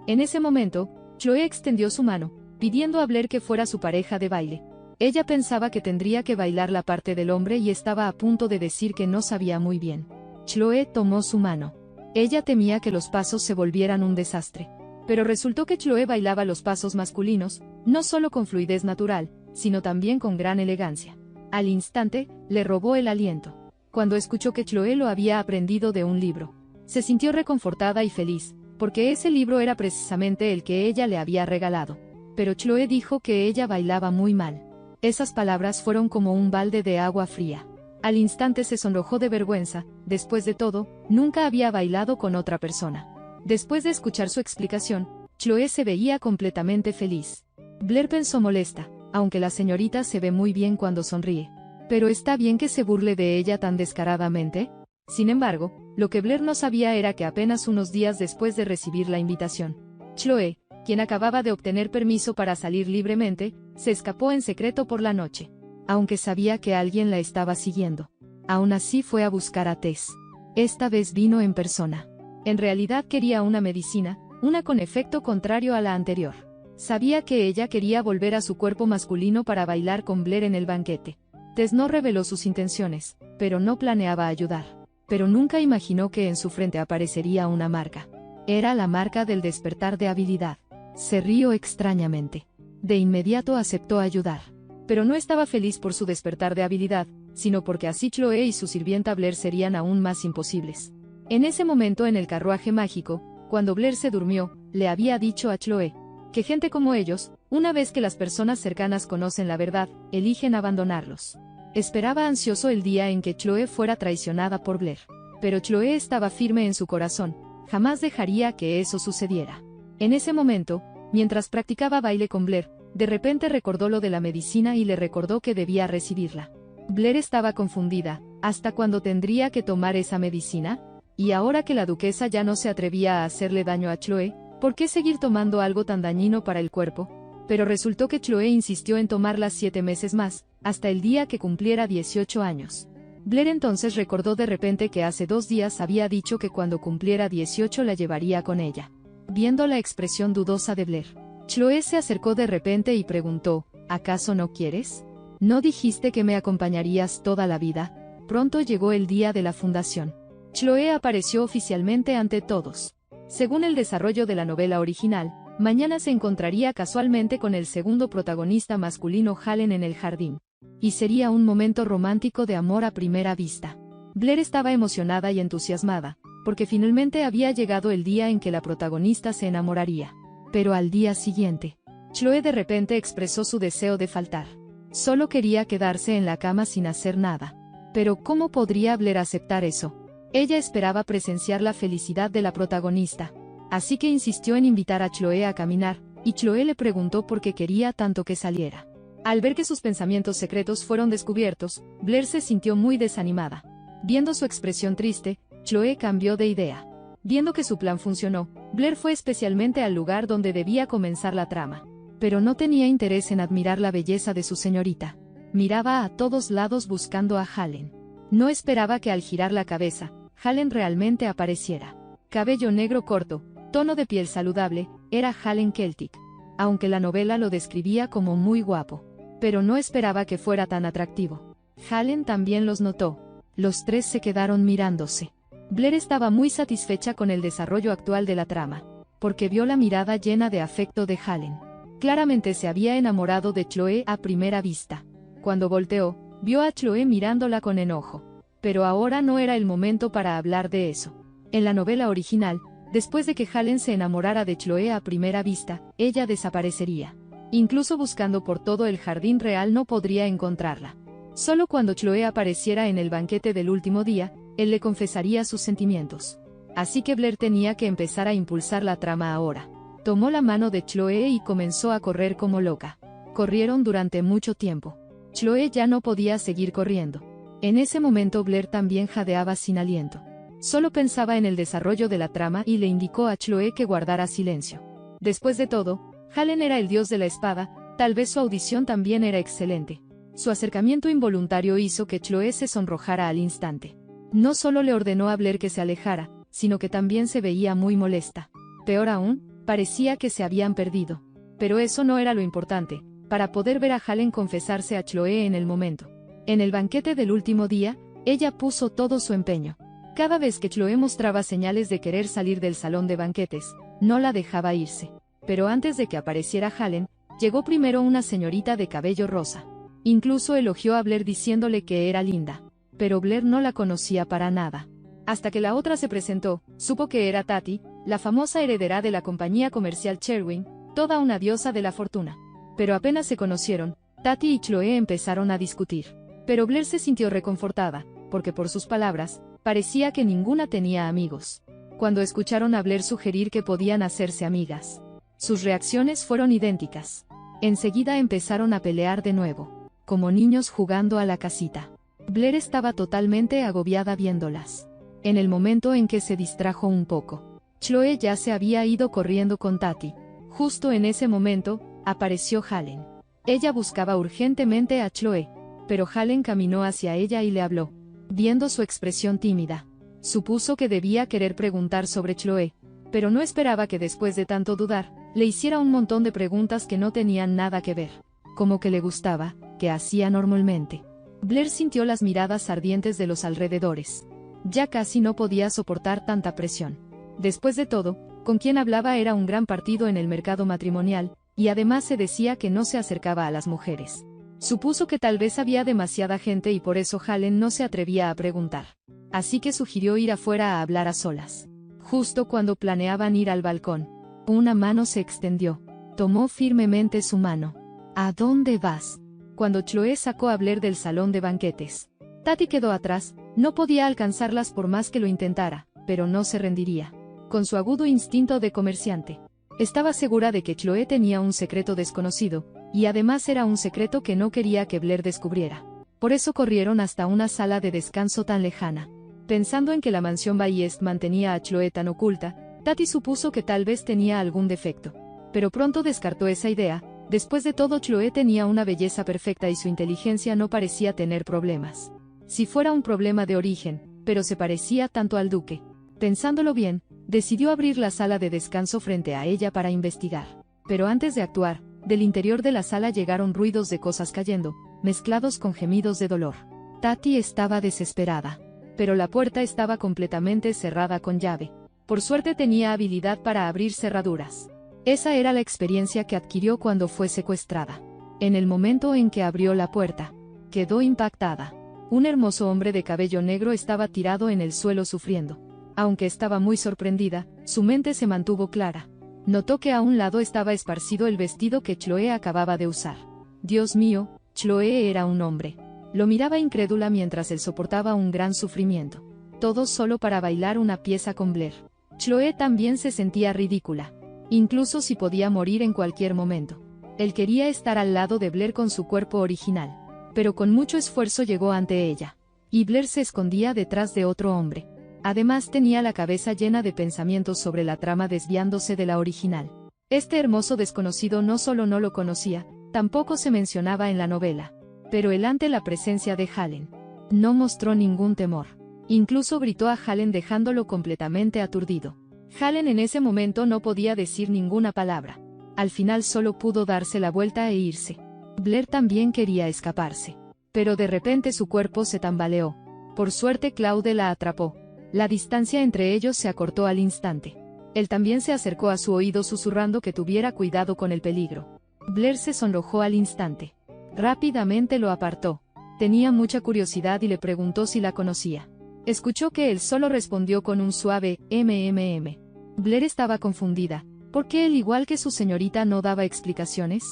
En ese momento, Chloe extendió su mano, pidiendo a Blair que fuera su pareja de baile. Ella pensaba que tendría que bailar la parte del hombre y estaba a punto de decir que no sabía muy bien. Chloe tomó su mano. Ella temía que los pasos se volvieran un desastre. Pero resultó que Chloe bailaba los pasos masculinos, no solo con fluidez natural, sino también con gran elegancia. Al instante, le robó el aliento. Cuando escuchó que Chloe lo había aprendido de un libro, se sintió reconfortada y feliz, porque ese libro era precisamente el que ella le había regalado. Pero Chloe dijo que ella bailaba muy mal. Esas palabras fueron como un balde de agua fría. Al instante se sonrojó de vergüenza, después de todo, nunca había bailado con otra persona. Después de escuchar su explicación, Chloe se veía completamente feliz. Blair pensó molesta, aunque la señorita se ve muy bien cuando sonríe. ¿Pero está bien que se burle de ella tan descaradamente? Sin embargo, lo que Blair no sabía era que apenas unos días después de recibir la invitación, Chloe, quien acababa de obtener permiso para salir libremente, se escapó en secreto por la noche. Aunque sabía que alguien la estaba siguiendo. Aún así fue a buscar a Tess. Esta vez vino en persona. En realidad quería una medicina, una con efecto contrario a la anterior. Sabía que ella quería volver a su cuerpo masculino para bailar con Blair en el banquete. Tess no reveló sus intenciones, pero no planeaba ayudar. Pero nunca imaginó que en su frente aparecería una marca. Era la marca del despertar de habilidad. Se rió extrañamente. De inmediato aceptó ayudar. Pero no estaba feliz por su despertar de habilidad, sino porque así Chloe y su sirvienta Blair serían aún más imposibles. En ese momento en el carruaje mágico, cuando Blair se durmió, le había dicho a Chloe que gente como ellos, una vez que las personas cercanas conocen la verdad, eligen abandonarlos. Esperaba ansioso el día en que Chloe fuera traicionada por Blair. Pero Chloe estaba firme en su corazón, jamás dejaría que eso sucediera. En ese momento, mientras practicaba baile con Blair, de repente recordó lo de la medicina y le recordó que debía recibirla. Blair estaba confundida, ¿hasta cuándo tendría que tomar esa medicina? Y ahora que la duquesa ya no se atrevía a hacerle daño a Chloe, ¿por qué seguir tomando algo tan dañino para el cuerpo? Pero resultó que Chloe insistió en tomarla 7 meses más, hasta el día que cumpliera 18 años. Blair entonces recordó de repente que hace 2 días había dicho que cuando cumpliera 18 la llevaría con ella. Viendo la expresión dudosa de Blair, Chloe se acercó de repente y preguntó, ¿acaso no quieres? ¿No dijiste que me acompañarías toda la vida? Pronto llegó el día de la fundación. Chloe apareció oficialmente ante todos. Según el desarrollo de la novela original, mañana se encontraría casualmente con el segundo protagonista masculino Hallen en el jardín. Y sería un momento romántico de amor a primera vista. Blair estaba emocionada y entusiasmada, porque finalmente había llegado el día en que la protagonista se enamoraría. Pero al día siguiente, Chloe de repente expresó su deseo de faltar. Solo quería quedarse en la cama sin hacer nada. Pero ¿cómo podría Blair aceptar eso? Ella esperaba presenciar la felicidad de la protagonista. Así que insistió en invitar a Chloe a caminar, y Chloe le preguntó por qué quería tanto que saliera. Al ver que sus pensamientos secretos fueron descubiertos, Blair se sintió muy desanimada. Viendo su expresión triste, Chloe cambió de idea. Viendo que su plan funcionó, Blair fue especialmente al lugar donde debía comenzar la trama. Pero no tenía interés en admirar la belleza de su señorita. Miraba a todos lados buscando a Hallen. No esperaba que al girar la cabeza, Hallen realmente apareciera. Cabello negro corto, tono de piel saludable, era Hallen Celtic. Aunque la novela lo describía como muy guapo. Pero no esperaba que fuera tan atractivo. Hallen también los notó. Los tres se quedaron mirándose. Blair estaba muy satisfecha con el desarrollo actual de la trama, porque vio la mirada llena de afecto de Hallen. Claramente se había enamorado de Chloe a primera vista. Cuando volteó, vio a Chloe mirándola con enojo. Pero ahora no era el momento para hablar de eso. En la novela original, después de que Hallen se enamorara de Chloe a primera vista, ella desaparecería. Incluso buscando por todo el jardín real no podría encontrarla. Solo cuando Chloe apareciera en el banquete del último día, él le confesaría sus sentimientos. Así que Blair tenía que empezar a impulsar la trama ahora. Tomó la mano de Chloe y comenzó a correr como loca. Corrieron durante mucho tiempo. Chloe ya no podía seguir corriendo. En ese momento Blair también jadeaba sin aliento. Solo pensaba en el desarrollo de la trama y le indicó a Chloe que guardara silencio. Después de todo, Hallen era el dios de la espada, tal vez su audición también era excelente. Su acercamiento involuntario hizo que Chloe se sonrojara al instante. No solo le ordenó a Blair que se alejara, sino que también se veía muy molesta. Peor aún, parecía que se habían perdido. Pero eso no era lo importante. para poder ver a Halen confesarse a Chloe en el momento. En el banquete del último día, ella puso todo su empeño. Cada vez que Chloe mostraba señales de querer salir del salón de banquetes, no la dejaba irse. Pero antes de que apareciera Halen, llegó primero una señorita de cabello rosa. Incluso elogió a Blair diciéndole que era linda. Pero Blair no la conocía para nada. Hasta que la otra se presentó, supo que era Tati, la famosa heredera de la compañía comercial Sherwin, toda una diosa de la fortuna. Pero apenas se conocieron, Tati y Chloe empezaron a discutir. Pero Blair se sintió reconfortada, porque por sus palabras, parecía que ninguna tenía amigos. Cuando escucharon a Blair sugerir que podían hacerse amigas, sus reacciones fueron idénticas. Enseguida empezaron a pelear de nuevo, como niños jugando a la casita. Blair estaba totalmente agobiada viéndolas. En el momento en que se distrajo un poco, Chloe ya se había ido corriendo con Tati. Justo en ese momento, apareció Halen. Ella buscaba urgentemente a Chloe, pero Halen caminó hacia ella y le habló. Viendo su expresión tímida, supuso que debía querer preguntar sobre Chloe, pero no esperaba que después de tanto dudar, le hiciera un montón de preguntas que no tenían nada que ver. Como que le gustaba, que hacía normalmente. Blair sintió las miradas ardientes de los alrededores. Ya casi no podía soportar tanta presión. Después de todo, con quien hablaba era un gran partido en el mercado matrimonial, y además se decía que no se acercaba a las mujeres. Supuso que tal vez había demasiada gente y por eso Halen no se atrevía a preguntar. Así que sugirió ir afuera a hablar a solas. Justo cuando planeaban ir al balcón, una mano se extendió. Tomó firmemente su mano. ¿A dónde vas? Cuando Chloe sacó a Blair del salón de banquetes, Tati quedó atrás, no podía alcanzarlas por más que lo intentara, pero no se rendiría. Con su agudo instinto de comerciante, estaba segura de que Chloe tenía un secreto desconocido, y además era un secreto que no quería que Blair descubriera. Por eso corrieron hasta una sala de descanso tan lejana. Pensando en que la mansión Bayest mantenía a Chloe tan oculta, Tati supuso que tal vez tenía algún defecto. Pero pronto descartó esa idea. Después de todo, Chloe tenía una belleza perfecta y su inteligencia no parecía tener problemas. Si fuera un problema de origen, pero se parecía tanto al duque. Pensándolo bien, decidió abrir la sala de descanso frente a ella para investigar. Pero antes de actuar, del interior de la sala llegaron ruidos de cosas cayendo, mezclados con gemidos de dolor. Tati estaba desesperada. Pero la puerta estaba completamente cerrada con llave. Por suerte tenía habilidad para abrir cerraduras. Esa era la experiencia que adquirió cuando fue secuestrada. En el momento en que abrió la puerta, quedó impactada. Un hermoso hombre de cabello negro estaba tirado en el suelo sufriendo. Aunque estaba muy sorprendida, su mente se mantuvo clara. Notó que a un lado estaba esparcido el vestido que Chloe acababa de usar. Dios mío, Chloe era un hombre. Lo miraba incrédula mientras él soportaba un gran sufrimiento. Todo solo para bailar una pieza con Blair. Chloe también se sentía ridícula. Incluso si podía morir en cualquier momento. Él quería estar al lado de Blair con su cuerpo original. Pero con mucho esfuerzo llegó ante ella. Y Blair se escondía detrás de otro hombre. Además tenía la cabeza llena de pensamientos sobre la trama desviándose de la original. Este hermoso desconocido no solo no lo conocía, tampoco se mencionaba en la novela. Pero él ante la presencia de Halen, no mostró ningún temor. Incluso gritó a Halen dejándolo completamente aturdido. Halen en ese momento no podía decir ninguna palabra. Al final solo pudo darse la vuelta e irse. Blair también quería escaparse. Pero de repente su cuerpo se tambaleó. Por suerte Claude la atrapó. La distancia entre ellos se acortó al instante. Él también se acercó a su oído susurrando que tuviera cuidado con el peligro. Blair se sonrojó al instante. Rápidamente lo apartó. Tenía mucha curiosidad y le preguntó si la conocía. Escuchó que él solo respondió con un suave "MMM". Blair estaba confundida. ¿Por qué él, igual que su señorita, no daba explicaciones?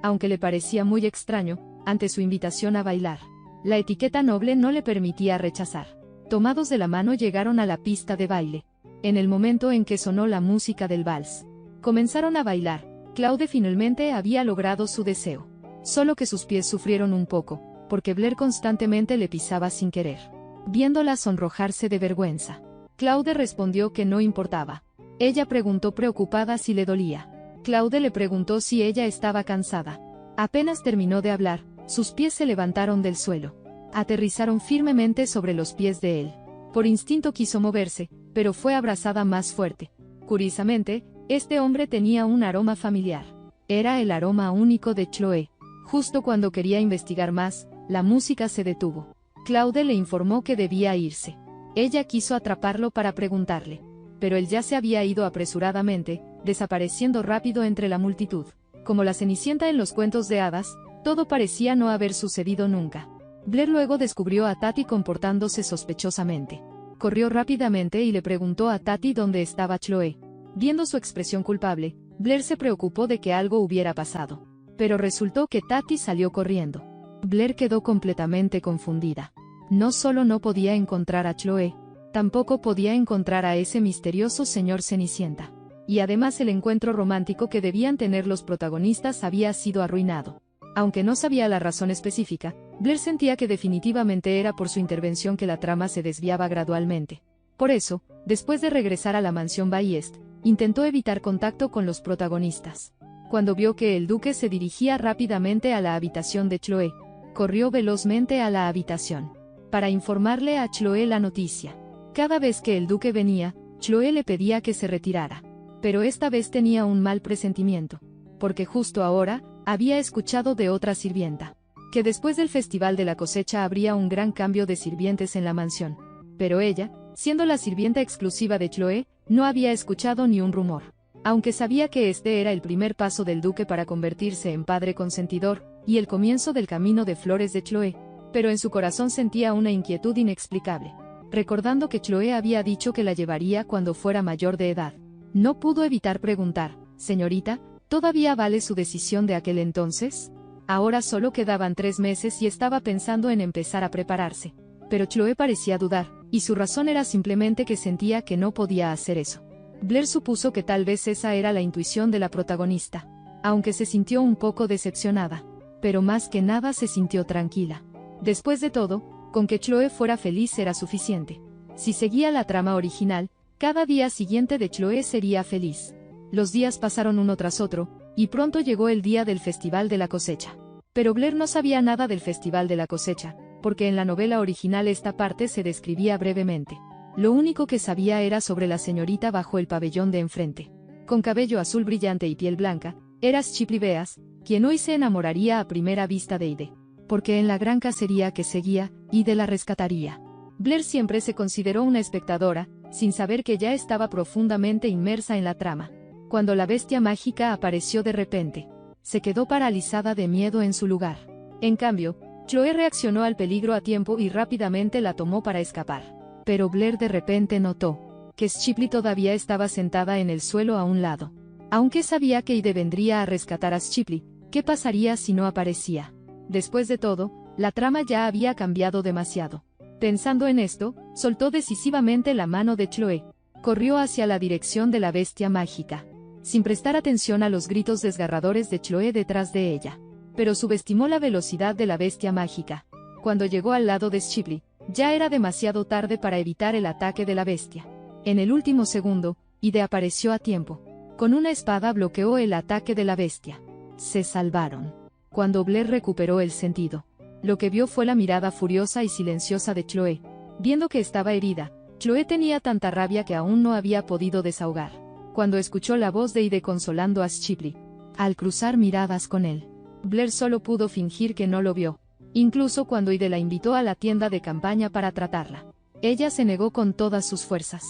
Aunque le parecía muy extraño, ante su invitación a bailar, la etiqueta noble no le permitía rechazar. Tomados de la mano llegaron a la pista de baile. En el momento en que sonó la música del vals, comenzaron a bailar. Claude finalmente había logrado su deseo. Solo que sus pies sufrieron un poco, porque Blair constantemente le pisaba sin querer. Viéndola sonrojarse de vergüenza, Claude respondió que no importaba. Ella preguntó preocupada si le dolía. Claude le preguntó si ella estaba cansada. Apenas terminó de hablar, sus pies se levantaron del suelo. Aterrizaron firmemente sobre los pies de él. Por instinto quiso moverse, pero fue abrazada más fuerte. Curiosamente, este hombre tenía un aroma familiar. Era el aroma único de Chloe. Justo cuando quería investigar más, la música se detuvo. Claude le informó que debía irse. Ella quiso atraparlo para preguntarle, pero él ya se había ido apresuradamente, desapareciendo rápido entre la multitud. Como la Cenicienta en los cuentos de hadas, todo parecía no haber sucedido nunca. Blair luego descubrió a Tati comportándose sospechosamente. Corrió rápidamente y le preguntó a Tati dónde estaba Chloe. Viendo su expresión culpable, Blair se preocupó de que algo hubiera pasado. Pero resultó que Tati salió corriendo. Blair quedó completamente confundida. No solo no podía encontrar a Chloe, tampoco podía encontrar a ese misterioso señor Cenicienta. Y además el encuentro romántico que debían tener los protagonistas había sido arruinado. Aunque no sabía la razón específica, Blair sentía que definitivamente era por su intervención que la trama se desviaba gradualmente. Por eso, después de regresar a la mansión Bayest, intentó evitar contacto con los protagonistas. Cuando vio que el duque se dirigía rápidamente a la habitación de Chloe, corrió velozmente a la habitación para informarle a Chloe la noticia. Cada vez que el duque venía, Chloe le pedía que se retirara. Pero esta vez tenía un mal presentimiento, porque justo ahora, había escuchado de otra sirvienta, que después del Festival de la Cosecha habría un gran cambio de sirvientes en la mansión. Pero ella, siendo la sirvienta exclusiva de Chloe, no había escuchado ni un rumor. Aunque sabía que este era el primer paso del duque para convertirse en padre consentidor, y el comienzo del camino de flores de Chloe, pero en su corazón sentía una inquietud inexplicable, recordando que Chloe había dicho que la llevaría cuando fuera mayor de edad. No pudo evitar preguntar, «Señorita, ¿todavía vale su decisión de aquel entonces?» Ahora solo quedaban 3 meses y estaba pensando en empezar a prepararse. Pero Chloe parecía dudar, y su razón era simplemente que sentía que no podía hacer eso. Blair supuso que tal vez esa era la intuición de la protagonista, aunque se sintió un poco decepcionada, pero más que nada se sintió tranquila. Después de todo, con que Chloe fuera feliz era suficiente. Si seguía la trama original, cada día siguiente de Chloe sería feliz. Los días pasaron uno tras otro, y pronto llegó el día del Festival de la Cosecha. Pero Blair no sabía nada del Festival de la Cosecha, porque en la novela original esta parte se describía brevemente. Lo único que sabía era sobre la señorita bajo el pabellón de enfrente. Con cabello azul brillante y piel blanca, era Shipley Beas, quien hoy se enamoraría a primera vista de Ide. Porque en la gran cacería que seguía, Ide la rescataría. Blair siempre se consideró una espectadora, sin saber que ya estaba profundamente inmersa en la trama. Cuando la bestia mágica apareció de repente, se quedó paralizada de miedo en su lugar. En cambio, Chloe reaccionó al peligro a tiempo y rápidamente la tomó para escapar. Pero Blair de repente notó que Shipley todavía estaba sentada en el suelo a un lado. Aunque sabía que Ide vendría a rescatar a Shipley, ¿qué pasaría si no aparecía? Después de todo, la trama ya había cambiado demasiado. Pensando en esto, soltó decisivamente la mano de Chloe. Corrió hacia la dirección de la bestia mágica, sin prestar atención a los gritos desgarradores de Chloe detrás de ella. Pero subestimó la velocidad de la bestia mágica. Cuando llegó al lado de Shipley, ya era demasiado tarde para evitar el ataque de la bestia. En el último segundo, Ide apareció a tiempo. Con una espada bloqueó el ataque de la bestia. Se salvaron. Cuando Blair recuperó el sentido, lo que vio fue la mirada furiosa y silenciosa de Chloe. Viendo que estaba herida, Chloe tenía tanta rabia que aún no había podido desahogar. Cuando escuchó la voz de Ide consolando a Shipley, al cruzar miradas con él, Blair solo pudo fingir que no lo vio. Incluso cuando Ide la invitó a la tienda de campaña para tratarla, ella se negó con todas sus fuerzas.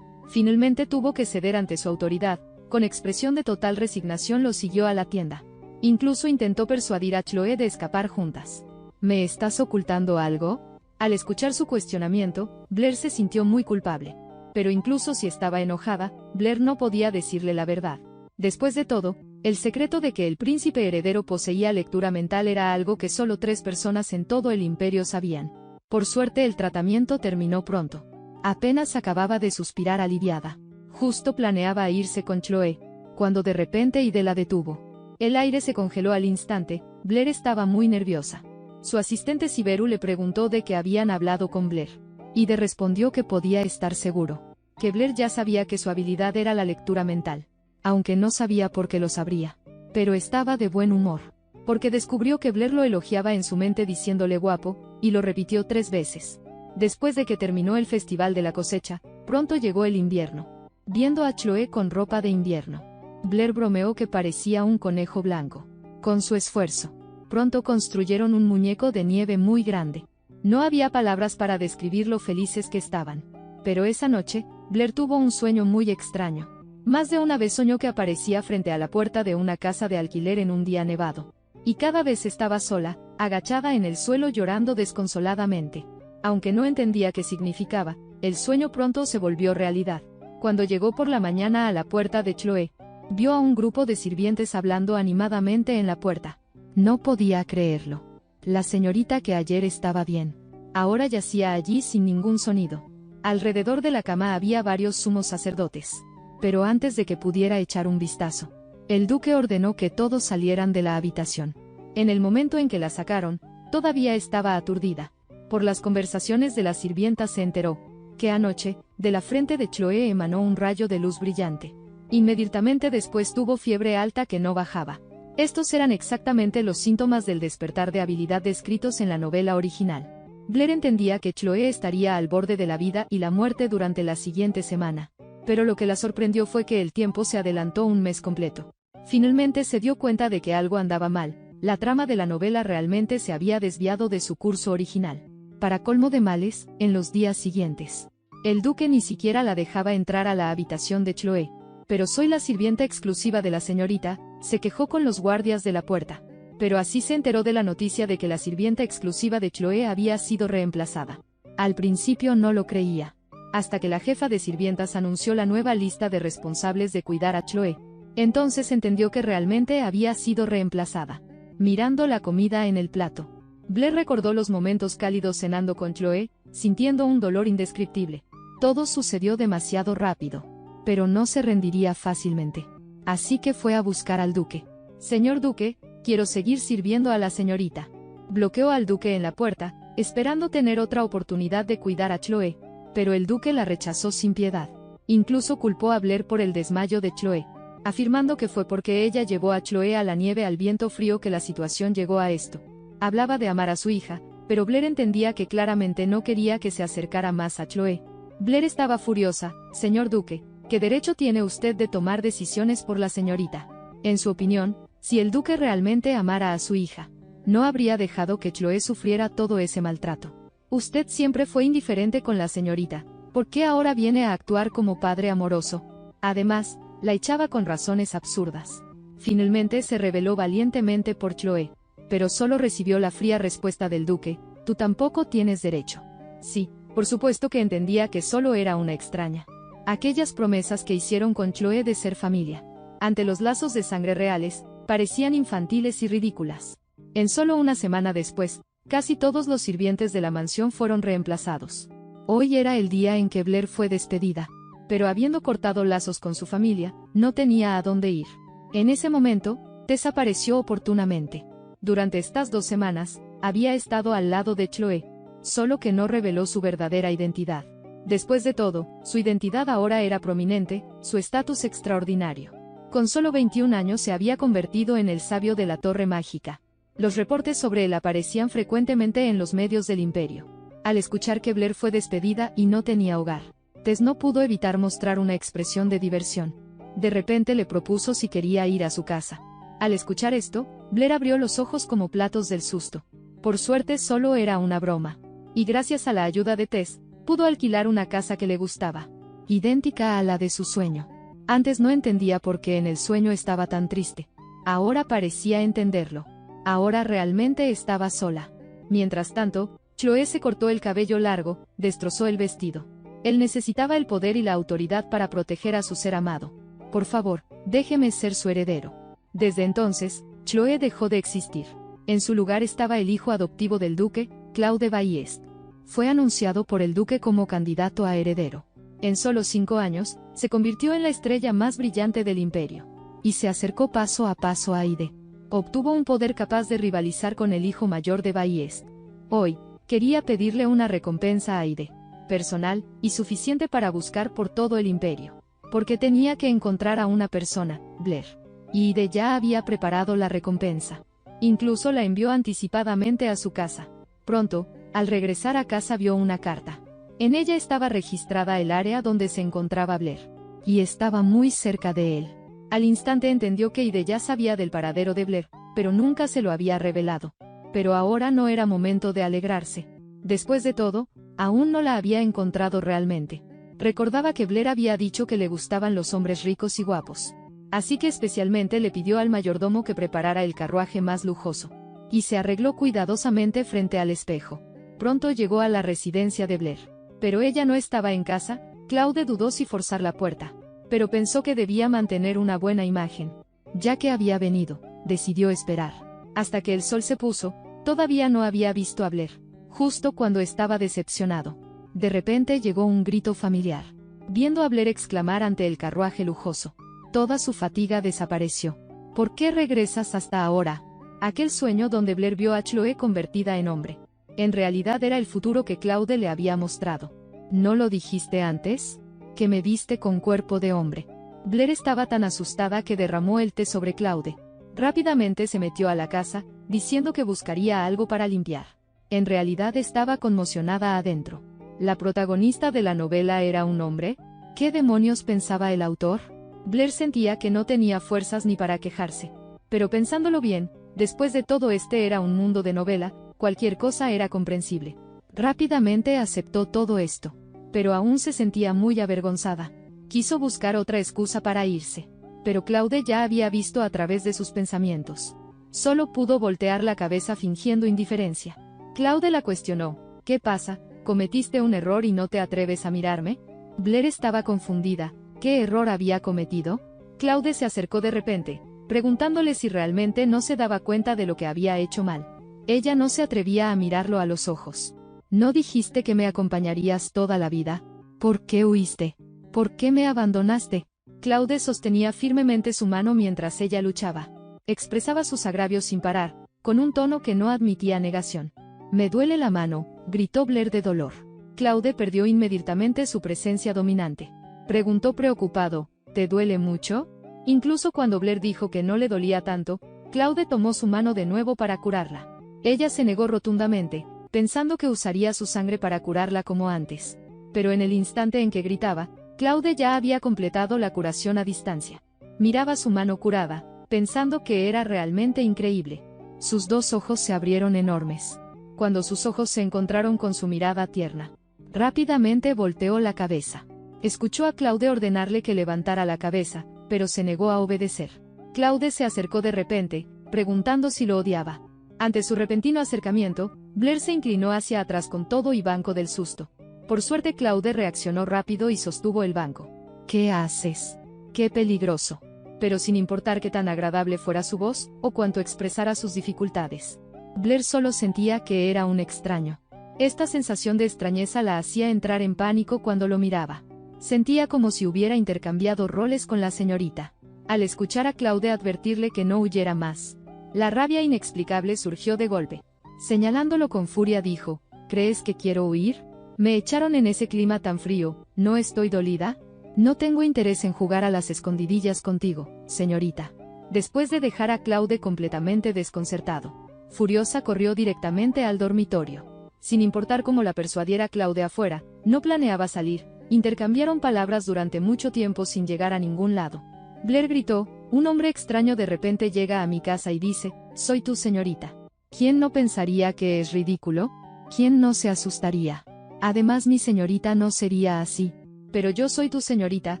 Finalmente tuvo que ceder ante su autoridad. Con expresión de total resignación lo siguió a la tienda. Incluso intentó persuadir a Chloe de escapar juntas. ¿Me estás ocultando algo? Al escuchar su cuestionamiento, Blair se sintió muy culpable. Pero incluso si estaba enojada, Blair no podía decirle la verdad. Después de todo, el secreto de que el príncipe heredero poseía lectura mental era algo que solo 3 personas en todo el imperio sabían. Por suerte el tratamiento terminó pronto. Apenas acababa de suspirar aliviada. Justo planeaba irse con Chloe, cuando de repente Ide la detuvo. El aire se congeló al instante. Blair estaba muy nerviosa. Su asistente Siberu le preguntó de qué habían hablado con Blair. Ide respondió que podía estar seguro, que Blair ya sabía que su habilidad era la lectura mental, aunque no sabía por qué lo sabría. Pero estaba de buen humor, porque descubrió que Blair lo elogiaba en su mente diciéndole guapo, y lo repitió 3 veces. Después de que terminó el Festival de la Cosecha, pronto llegó el invierno. Viendo a Chloe con ropa de invierno, Blair bromeó que parecía un conejo blanco. Con su esfuerzo, Pronto construyeron un muñeco de nieve muy grande. No había palabras para describir lo felices que estaban. Pero esa noche, Blair tuvo un sueño muy extraño. Más de una vez soñó que aparecía frente a la puerta de una casa de alquiler en un día nevado. Y cada vez estaba sola, agachada en el suelo llorando desconsoladamente. Aunque no entendía qué significaba, el sueño pronto se volvió realidad. Cuando llegó por la mañana a la puerta de Chloe, vio a un grupo de sirvientes hablando animadamente en la puerta. No podía creerlo. La señorita que ayer estaba bien, ahora yacía allí sin ningún sonido. Alrededor de la cama había varios sumos sacerdotes. Pero antes de que pudiera echar un vistazo, el duque ordenó que todos salieran de la habitación. En el momento en que la sacaron, todavía estaba aturdida. Por las conversaciones de las sirvientas se enteró que anoche, de la frente de Chloe emanó un rayo de luz brillante. Inmediatamente después tuvo fiebre alta que no bajaba. Estos eran exactamente los síntomas del despertar de habilidad descritos en la novela original. Blair entendía que Chloe estaría al borde de la vida y la muerte durante la siguiente semana. Pero lo que la sorprendió fue que el tiempo se adelantó un mes completo. Finalmente se dio cuenta de que algo andaba mal. La trama de la novela realmente se había desviado de su curso original. Para colmo de males, en los días siguientes, el duque ni siquiera la dejaba entrar a la habitación de Chloe. Pero soy la sirvienta exclusiva de la señorita, se quejó con los guardias de la puerta. Pero así se enteró de la noticia de que la sirvienta exclusiva de Chloe había sido reemplazada. Al principio no lo creía. Hasta que la jefa de sirvientas anunció la nueva lista de responsables de cuidar a Chloe. Entonces entendió que realmente había sido reemplazada. Mirando la comida en el plato, Blair recordó los momentos cálidos cenando con Chloe, sintiendo un dolor indescriptible. Todo sucedió demasiado rápido. Pero no se rendiría fácilmente. Así que fue a buscar al duque. Señor duque, quiero seguir sirviendo a la señorita. Bloqueó al duque en la puerta, esperando tener otra oportunidad de cuidar a Chloe. Pero el duque la rechazó sin piedad. Incluso culpó a Blair por el desmayo de Chloe, afirmando que fue porque ella llevó a Chloe a la nieve al viento frío que la situación llegó a esto. Hablaba de amar a su hija, pero Blair entendía que claramente no quería que se acercara más a Chloe. Blair estaba furiosa. Señor duque, ¿qué derecho tiene usted de tomar decisiones por la señorita? En su opinión, si el duque realmente amara a su hija, no habría dejado que Chloe sufriera todo ese maltrato. Usted siempre fue indiferente con la señorita, ¿por qué ahora viene a actuar como padre amoroso? Además, la echaba con razones absurdas. Finalmente se rebeló valientemente por Chloe, pero solo recibió la fría respuesta del duque: tú tampoco tienes derecho. Sí, por supuesto que entendía que solo era una extraña. Aquellas promesas que hicieron con Chloe de ser familia, ante los lazos de sangre reales, parecían infantiles y ridículas. En solo una semana después, casi todos los sirvientes de la mansión fueron reemplazados. Hoy era el día en que Blair fue despedida. Pero habiendo cortado lazos con su familia, no tenía a dónde ir. En ese momento, Tess apareció oportunamente. Durante estas 2 semanas, había estado al lado de Chloe, solo que no reveló su verdadera identidad. Después de todo, su identidad ahora era prominente, su estatus extraordinario. Con solo 21 años se había convertido en el sabio de la Torre Mágica. Los reportes sobre él aparecían frecuentemente en los medios del imperio. Al escuchar que Blair fue despedida y no tenía hogar, Tess no pudo evitar mostrar una expresión de diversión. De repente le propuso si quería ir a su casa. Al escuchar esto, Blair abrió los ojos como platos del susto. Por suerte solo era una broma. Y gracias a la ayuda de Tess, pudo alquilar una casa que le gustaba, idéntica a la de su sueño. Antes no entendía por qué en el sueño estaba tan triste. Ahora parecía entenderlo. Ahora realmente estaba sola. Mientras tanto, Chloe se cortó el cabello largo, destrozó el vestido. Él necesitaba el poder y la autoridad para proteger a su ser amado. Por favor, déjeme ser su heredero. Desde entonces, Chloe dejó de existir. En su lugar estaba el hijo adoptivo del duque, Claude Ballest. Fue anunciado por el duque como candidato a heredero. En solo 5 años, se convirtió en la estrella más brillante del imperio. Y se acercó paso a paso a Aide. Obtuvo un poder capaz de rivalizar con el hijo mayor de Ballest. Hoy, quería pedirle una recompensa a Aide, personal, y suficiente para buscar por todo el imperio. Porque tenía que encontrar a una persona, Blair. Y Aide ya había preparado la recompensa. Incluso la envió anticipadamente a su casa. Pronto, al regresar a casa vio una carta. En ella estaba registrada el área donde se encontraba Blair. Y estaba muy cerca de él. Al instante entendió que Aide ya sabía del paradero de Blair, pero nunca se lo había revelado. Pero ahora no era momento de alegrarse. Después de todo, aún no la había encontrado realmente. Recordaba que Blair había dicho que le gustaban los hombres ricos y guapos. Así que especialmente le pidió al mayordomo que preparara el carruaje más lujoso. Y se arregló cuidadosamente frente al espejo. Pronto llegó a la residencia de Blair. Pero ella no estaba en casa. Claude dudó si forzar la puerta. Pero pensó que debía mantener una buena imagen. Ya que había venido, decidió esperar. Hasta que el sol se puso, todavía no había visto a Blair. Justo cuando estaba decepcionado. De repente llegó un grito familiar. Viendo a Blair exclamar ante el carruaje lujoso. Toda su fatiga desapareció. ¿Por qué regresas hasta ahora? Aquel sueño donde Blair vio a Chloe convertida en hombre. En realidad era el futuro que Claude le había mostrado. ¿No lo dijiste antes? Que me viste con cuerpo de hombre. Blair estaba tan asustada que derramó el té sobre Claude. Rápidamente se metió a la casa, diciendo que buscaría algo para limpiar. En realidad estaba conmocionada adentro. ¿La protagonista de la novela era un hombre? ¿Qué demonios pensaba el autor? Blair sentía que no tenía fuerzas ni para quejarse. Pero pensándolo bien, después de todo este era un mundo de novela, cualquier cosa era comprensible. Rápidamente aceptó todo esto. Pero aún se sentía muy avergonzada. Quiso buscar otra excusa para irse. Pero Claude ya había visto a través de sus pensamientos. Solo pudo voltear la cabeza fingiendo indiferencia. Claude la cuestionó. ¿Qué pasa? ¿Cometiste un error y no te atreves a mirarme? Blair estaba confundida. ¿Qué error había cometido? Claude se acercó de repente, preguntándole si realmente no se daba cuenta de lo que había hecho mal. Ella no se atrevía a mirarlo a los ojos. ¿No dijiste que me acompañarías toda la vida? ¿Por qué huiste? ¿Por qué me abandonaste? Claude sostenía firmemente su mano mientras ella luchaba. Expresaba sus agravios sin parar, con un tono que no admitía negación. «Me duele la mano», gritó Blair de dolor. Claude perdió inmediatamente su presencia dominante. Preguntó preocupado, ¿te duele mucho? Incluso cuando Blair dijo que no le dolía tanto, Claude tomó su mano de nuevo para curarla. Ella se negó rotundamente, pensando que usaría su sangre para curarla como antes. Pero en el instante en que gritaba, Claude ya había completado la curación a distancia. Miraba su mano curada, pensando que era realmente increíble. Sus dos ojos se abrieron enormes. Cuando sus ojos se encontraron con su mirada tierna, rápidamente volteó la cabeza. Escuchó a Claude ordenarle que levantara la cabeza, pero se negó a obedecer. Claude se acercó de repente, preguntando si lo odiaba. Ante su repentino acercamiento, Blair se inclinó hacia atrás con todo y banco del susto. Por suerte Claude reaccionó rápido y sostuvo el banco. ¿Qué haces? ¡Qué peligroso! Pero sin importar qué tan agradable fuera su voz, o cuánto expresara sus dificultades. Blair solo sentía que era un extraño. Esta sensación de extrañeza la hacía entrar en pánico cuando lo miraba. Sentía como si hubiera intercambiado roles con la señorita. Al escuchar a Claude advertirle que no huyera más, la rabia inexplicable surgió de golpe. Señalándolo con furia dijo, ¿crees que quiero huir? Me echaron en ese clima tan frío, ¿no estoy dolida? No tengo interés en jugar a las escondidillas contigo, señorita. Después de dejar a Claude completamente desconcertado, furiosa corrió directamente al dormitorio. Sin importar cómo la persuadiera Claude afuera, no planeaba salir. Intercambiaron palabras durante mucho tiempo sin llegar a ningún lado. Blair gritó, un hombre extraño de repente llega a mi casa y dice, soy tu señorita. ¿Quién no pensaría que es ridículo? ¿Quién no se asustaría? Además mi señorita no sería así. Pero yo soy tu señorita.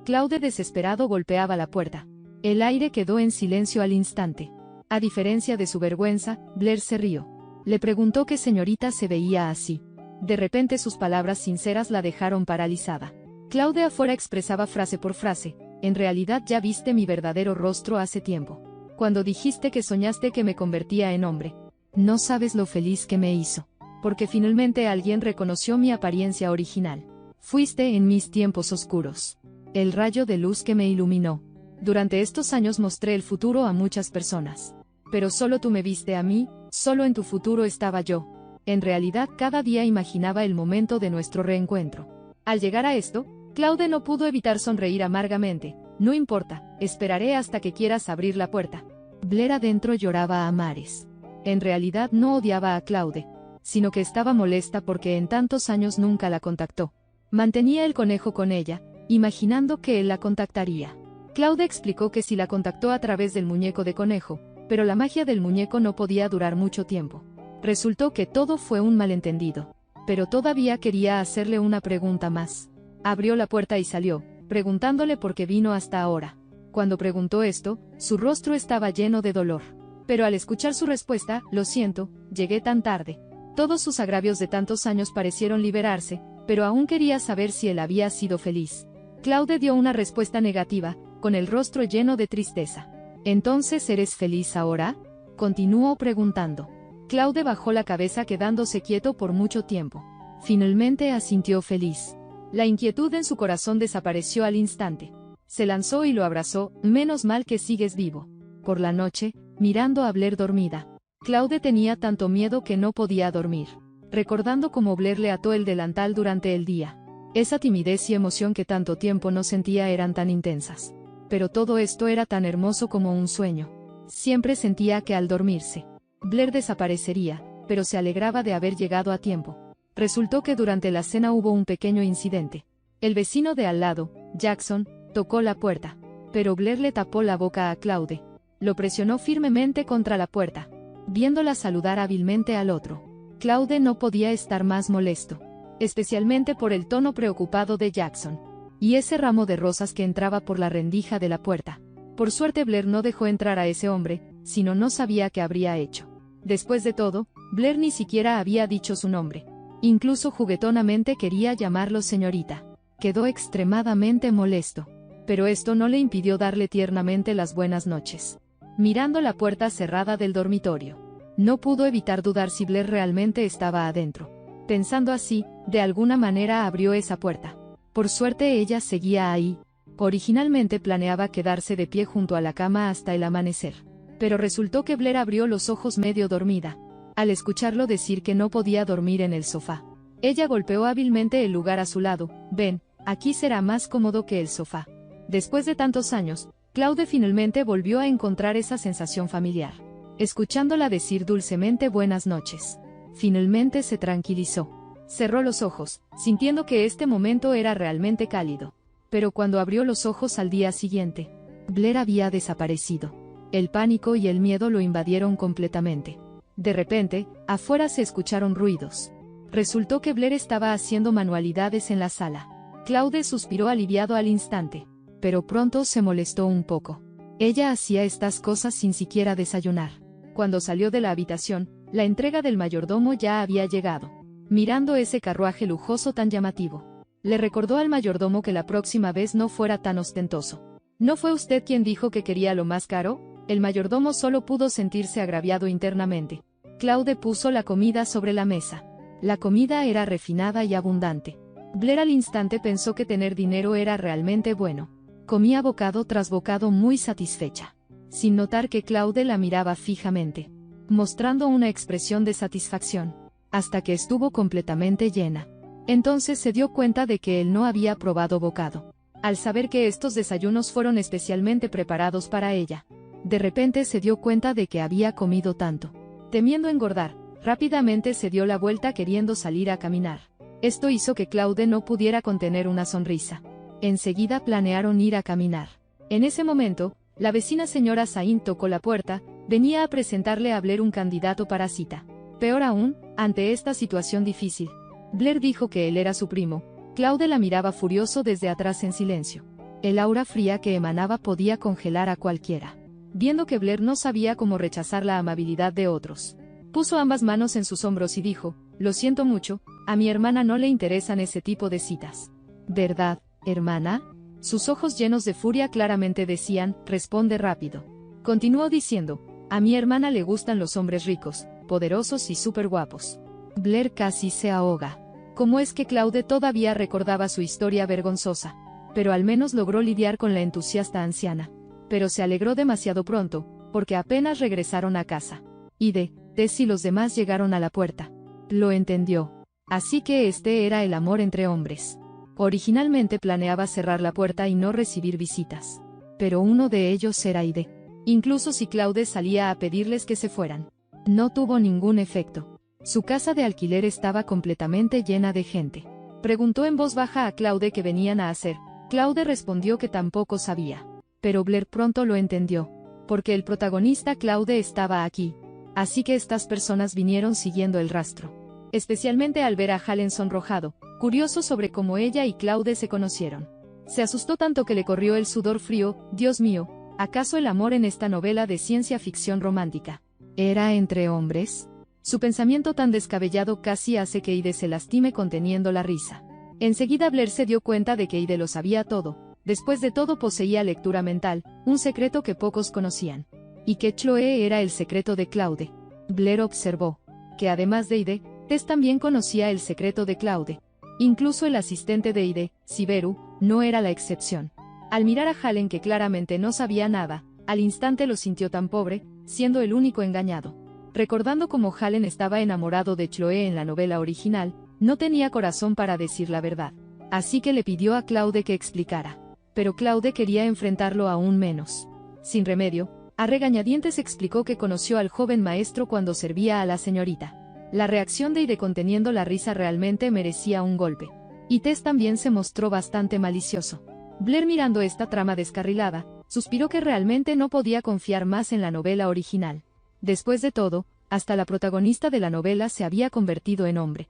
Claude desesperado golpeaba la puerta. El aire quedó en silencio al instante. A diferencia de su vergüenza, Blair se rió. Le preguntó qué señorita se veía así. De repente sus palabras sinceras la dejaron paralizada. Claude afuera expresaba frase por frase, en realidad ya viste mi verdadero rostro hace tiempo. Cuando dijiste que soñaste que me convertía en hombre. No sabes lo feliz que me hizo. Porque finalmente alguien reconoció mi apariencia original. Fuiste en mis tiempos oscuros. El rayo de luz que me iluminó. Durante estos años mostré el futuro a muchas personas. Pero solo tú me viste a mí, solo en tu futuro estaba yo. En realidad cada día imaginaba el momento de nuestro reencuentro. Al llegar a esto, Claude no pudo evitar sonreír amargamente. No importa, esperaré hasta que quieras abrir la puerta. Blair adentro lloraba a mares. En realidad no odiaba a Claude, sino que estaba molesta porque en tantos años nunca la contactó. Mantenía el conejo con ella, imaginando que él la contactaría. Claude explicó que si la contactó a través del muñeco de conejo, pero la magia del muñeco no podía durar mucho tiempo. Resultó que todo fue un malentendido. Pero todavía quería hacerle una pregunta más. Abrió la puerta y salió, preguntándole por qué vino hasta ahora. Cuando preguntó esto, su rostro estaba lleno de dolor. Pero al escuchar su respuesta, lo siento, llegué tan tarde. Todos sus agravios de tantos años parecieron liberarse, pero aún quería saber si él había sido feliz. Claude dio una respuesta negativa, con el rostro lleno de tristeza. ¿Entonces eres feliz ahora?, continuó preguntando. Claude bajó la cabeza quedándose quieto por mucho tiempo. Finalmente asintió feliz. La inquietud en su corazón desapareció al instante. Se lanzó y lo abrazó. Menos mal que sigues vivo. Por la noche, mirando a Blair dormida, Claude tenía tanto miedo que no podía dormir, recordando cómo Blair le ató el delantal durante el día. Esa timidez y emoción que tanto tiempo no sentía eran tan intensas. Pero todo esto era tan hermoso como un sueño. Siempre sentía que al dormirse, Blair desaparecería, pero se alegraba de haber llegado a tiempo. Resultó que durante la cena hubo un pequeño incidente. El vecino de al lado, Jackson, tocó la puerta, pero Blair le tapó la boca a Claude. Lo presionó firmemente contra la puerta, viéndola saludar hábilmente al otro. Claude no podía estar más molesto, especialmente por el tono preocupado de Jackson, y ese ramo de rosas que entraba por la rendija de la puerta. Por suerte Blair no dejó entrar a ese hombre, sino no sabía qué habría hecho. Después de todo, Blair ni siquiera había dicho su nombre. Incluso juguetonamente quería llamarlo señorita. Quedó extremadamente molesto. Pero esto no le impidió darle tiernamente las buenas noches, mirando la puerta cerrada del dormitorio. No pudo evitar dudar si Blair realmente estaba adentro. Pensando así, de alguna manera abrió esa puerta. Por suerte ella seguía ahí. Originalmente planeaba quedarse de pie junto a la cama hasta el amanecer. Pero resultó que Blair abrió los ojos medio dormida, al escucharlo decir que no podía dormir en el sofá. Ella golpeó hábilmente el lugar a su lado. Ven, aquí será más cómodo que el sofá. Después de tantos años, Claude finalmente volvió a encontrar esa sensación familiar, escuchándola decir dulcemente buenas noches. Finalmente se tranquilizó. Cerró los ojos, sintiendo que este momento era realmente cálido. Pero cuando abrió los ojos al día siguiente, Blair había desaparecido. El pánico y el miedo lo invadieron completamente. De repente, afuera se escucharon ruidos. Resultó que Blair estaba haciendo manualidades en la sala. Claude suspiró aliviado al instante, pero pronto se molestó un poco. Ella hacía estas cosas sin siquiera desayunar. Cuando salió de la habitación, la entrega del mayordomo ya había llegado. Mirando ese carruaje lujoso tan llamativo, le recordó al mayordomo que la próxima vez no fuera tan ostentoso. ¿No fue usted quien dijo que quería lo más caro? El mayordomo solo pudo sentirse agraviado internamente. Claude puso la comida sobre la mesa. La comida era refinada y abundante. Blair al instante pensó que tener dinero era realmente bueno. Comía bocado tras bocado muy satisfecha, sin notar que Claude la miraba fijamente, mostrando una expresión de satisfacción, hasta que estuvo completamente llena. Entonces se dio cuenta de que él no había probado bocado. Al saber que estos desayunos fueron especialmente preparados para ella, de repente se dio cuenta de que había comido tanto. Temiendo engordar, rápidamente se dio la vuelta queriendo salir a caminar. Esto hizo que Claude no pudiera contener una sonrisa. Enseguida planearon ir a caminar. En ese momento, la vecina señora Sain tocó la puerta. Venía a presentarle a Blair un candidato para cita. Peor aún, ante esta situación difícil, Blair dijo que él era su primo. Claude la miraba furioso desde atrás en silencio. El aura fría que emanaba podía congelar a cualquiera. Viendo que Blair no sabía cómo rechazar la amabilidad de otros, puso ambas manos en sus hombros y dijo: lo siento mucho, a mi hermana no le interesan ese tipo de citas. ¿Verdad, hermana? Sus ojos llenos de furia claramente decían: responde rápido. Continuó diciendo: a mi hermana le gustan los hombres ricos, poderosos y súper guapos. Blair casi se ahoga. ¿Cómo es que Claude todavía recordaba su historia vergonzosa? Pero al menos logró lidiar con la entusiasta anciana. Pero se alegró demasiado pronto, porque apenas regresaron a casa. Y Tess y los demás llegaron a la puerta. Lo entendió. Así que este era el amor entre hombres. Originalmente planeaba cerrar la puerta y no recibir visitas. Pero uno de ellos era Ide. Incluso si Claude salía a pedirles que se fueran, no tuvo ningún efecto. Su casa de alquiler estaba completamente llena de gente. Preguntó en voz baja a Claude qué venían a hacer. Claude respondió que tampoco sabía. Pero Blair pronto lo entendió. porque el protagonista Claude estaba aquí. Así que estas personas vinieron siguiendo el rastro. Especialmente al ver a Halen sonrojado, curioso sobre cómo ella y Claude se conocieron. Se asustó tanto que le corrió el sudor frío. Dios mío, ¿acaso el amor en esta novela de ciencia ficción romántica era entre hombres? Su pensamiento tan descabellado casi hace que Ide se lastime conteniendo la risa. Enseguida Blair se dio cuenta de que Ide lo sabía todo. Después de todo poseía lectura mental, un secreto que pocos conocían. Y que Chloe era el secreto de Claude. Blair observó que además de Ide, Tess también conocía el secreto de Claude. Incluso el asistente de Ide, Siberu, no era la excepción. Al mirar a Halen que claramente no sabía nada, al instante lo sintió tan pobre, siendo el único engañado. Recordando cómo Halen estaba enamorado de Chloe en la novela original, no tenía corazón para decir la verdad. Así que le pidió a Claude que explicara. Pero Claude quería enfrentarlo aún menos. Sin remedio, a regañadientes explicó que conoció al joven maestro cuando servía a la señorita. La reacción de Ide conteniendo la risa realmente merecía un golpe. Y Tess también se mostró bastante malicioso. Blair, mirando esta trama descarrilada, suspiró que realmente no podía confiar más en la novela original. Después de todo, hasta la protagonista de la novela se había convertido en hombre.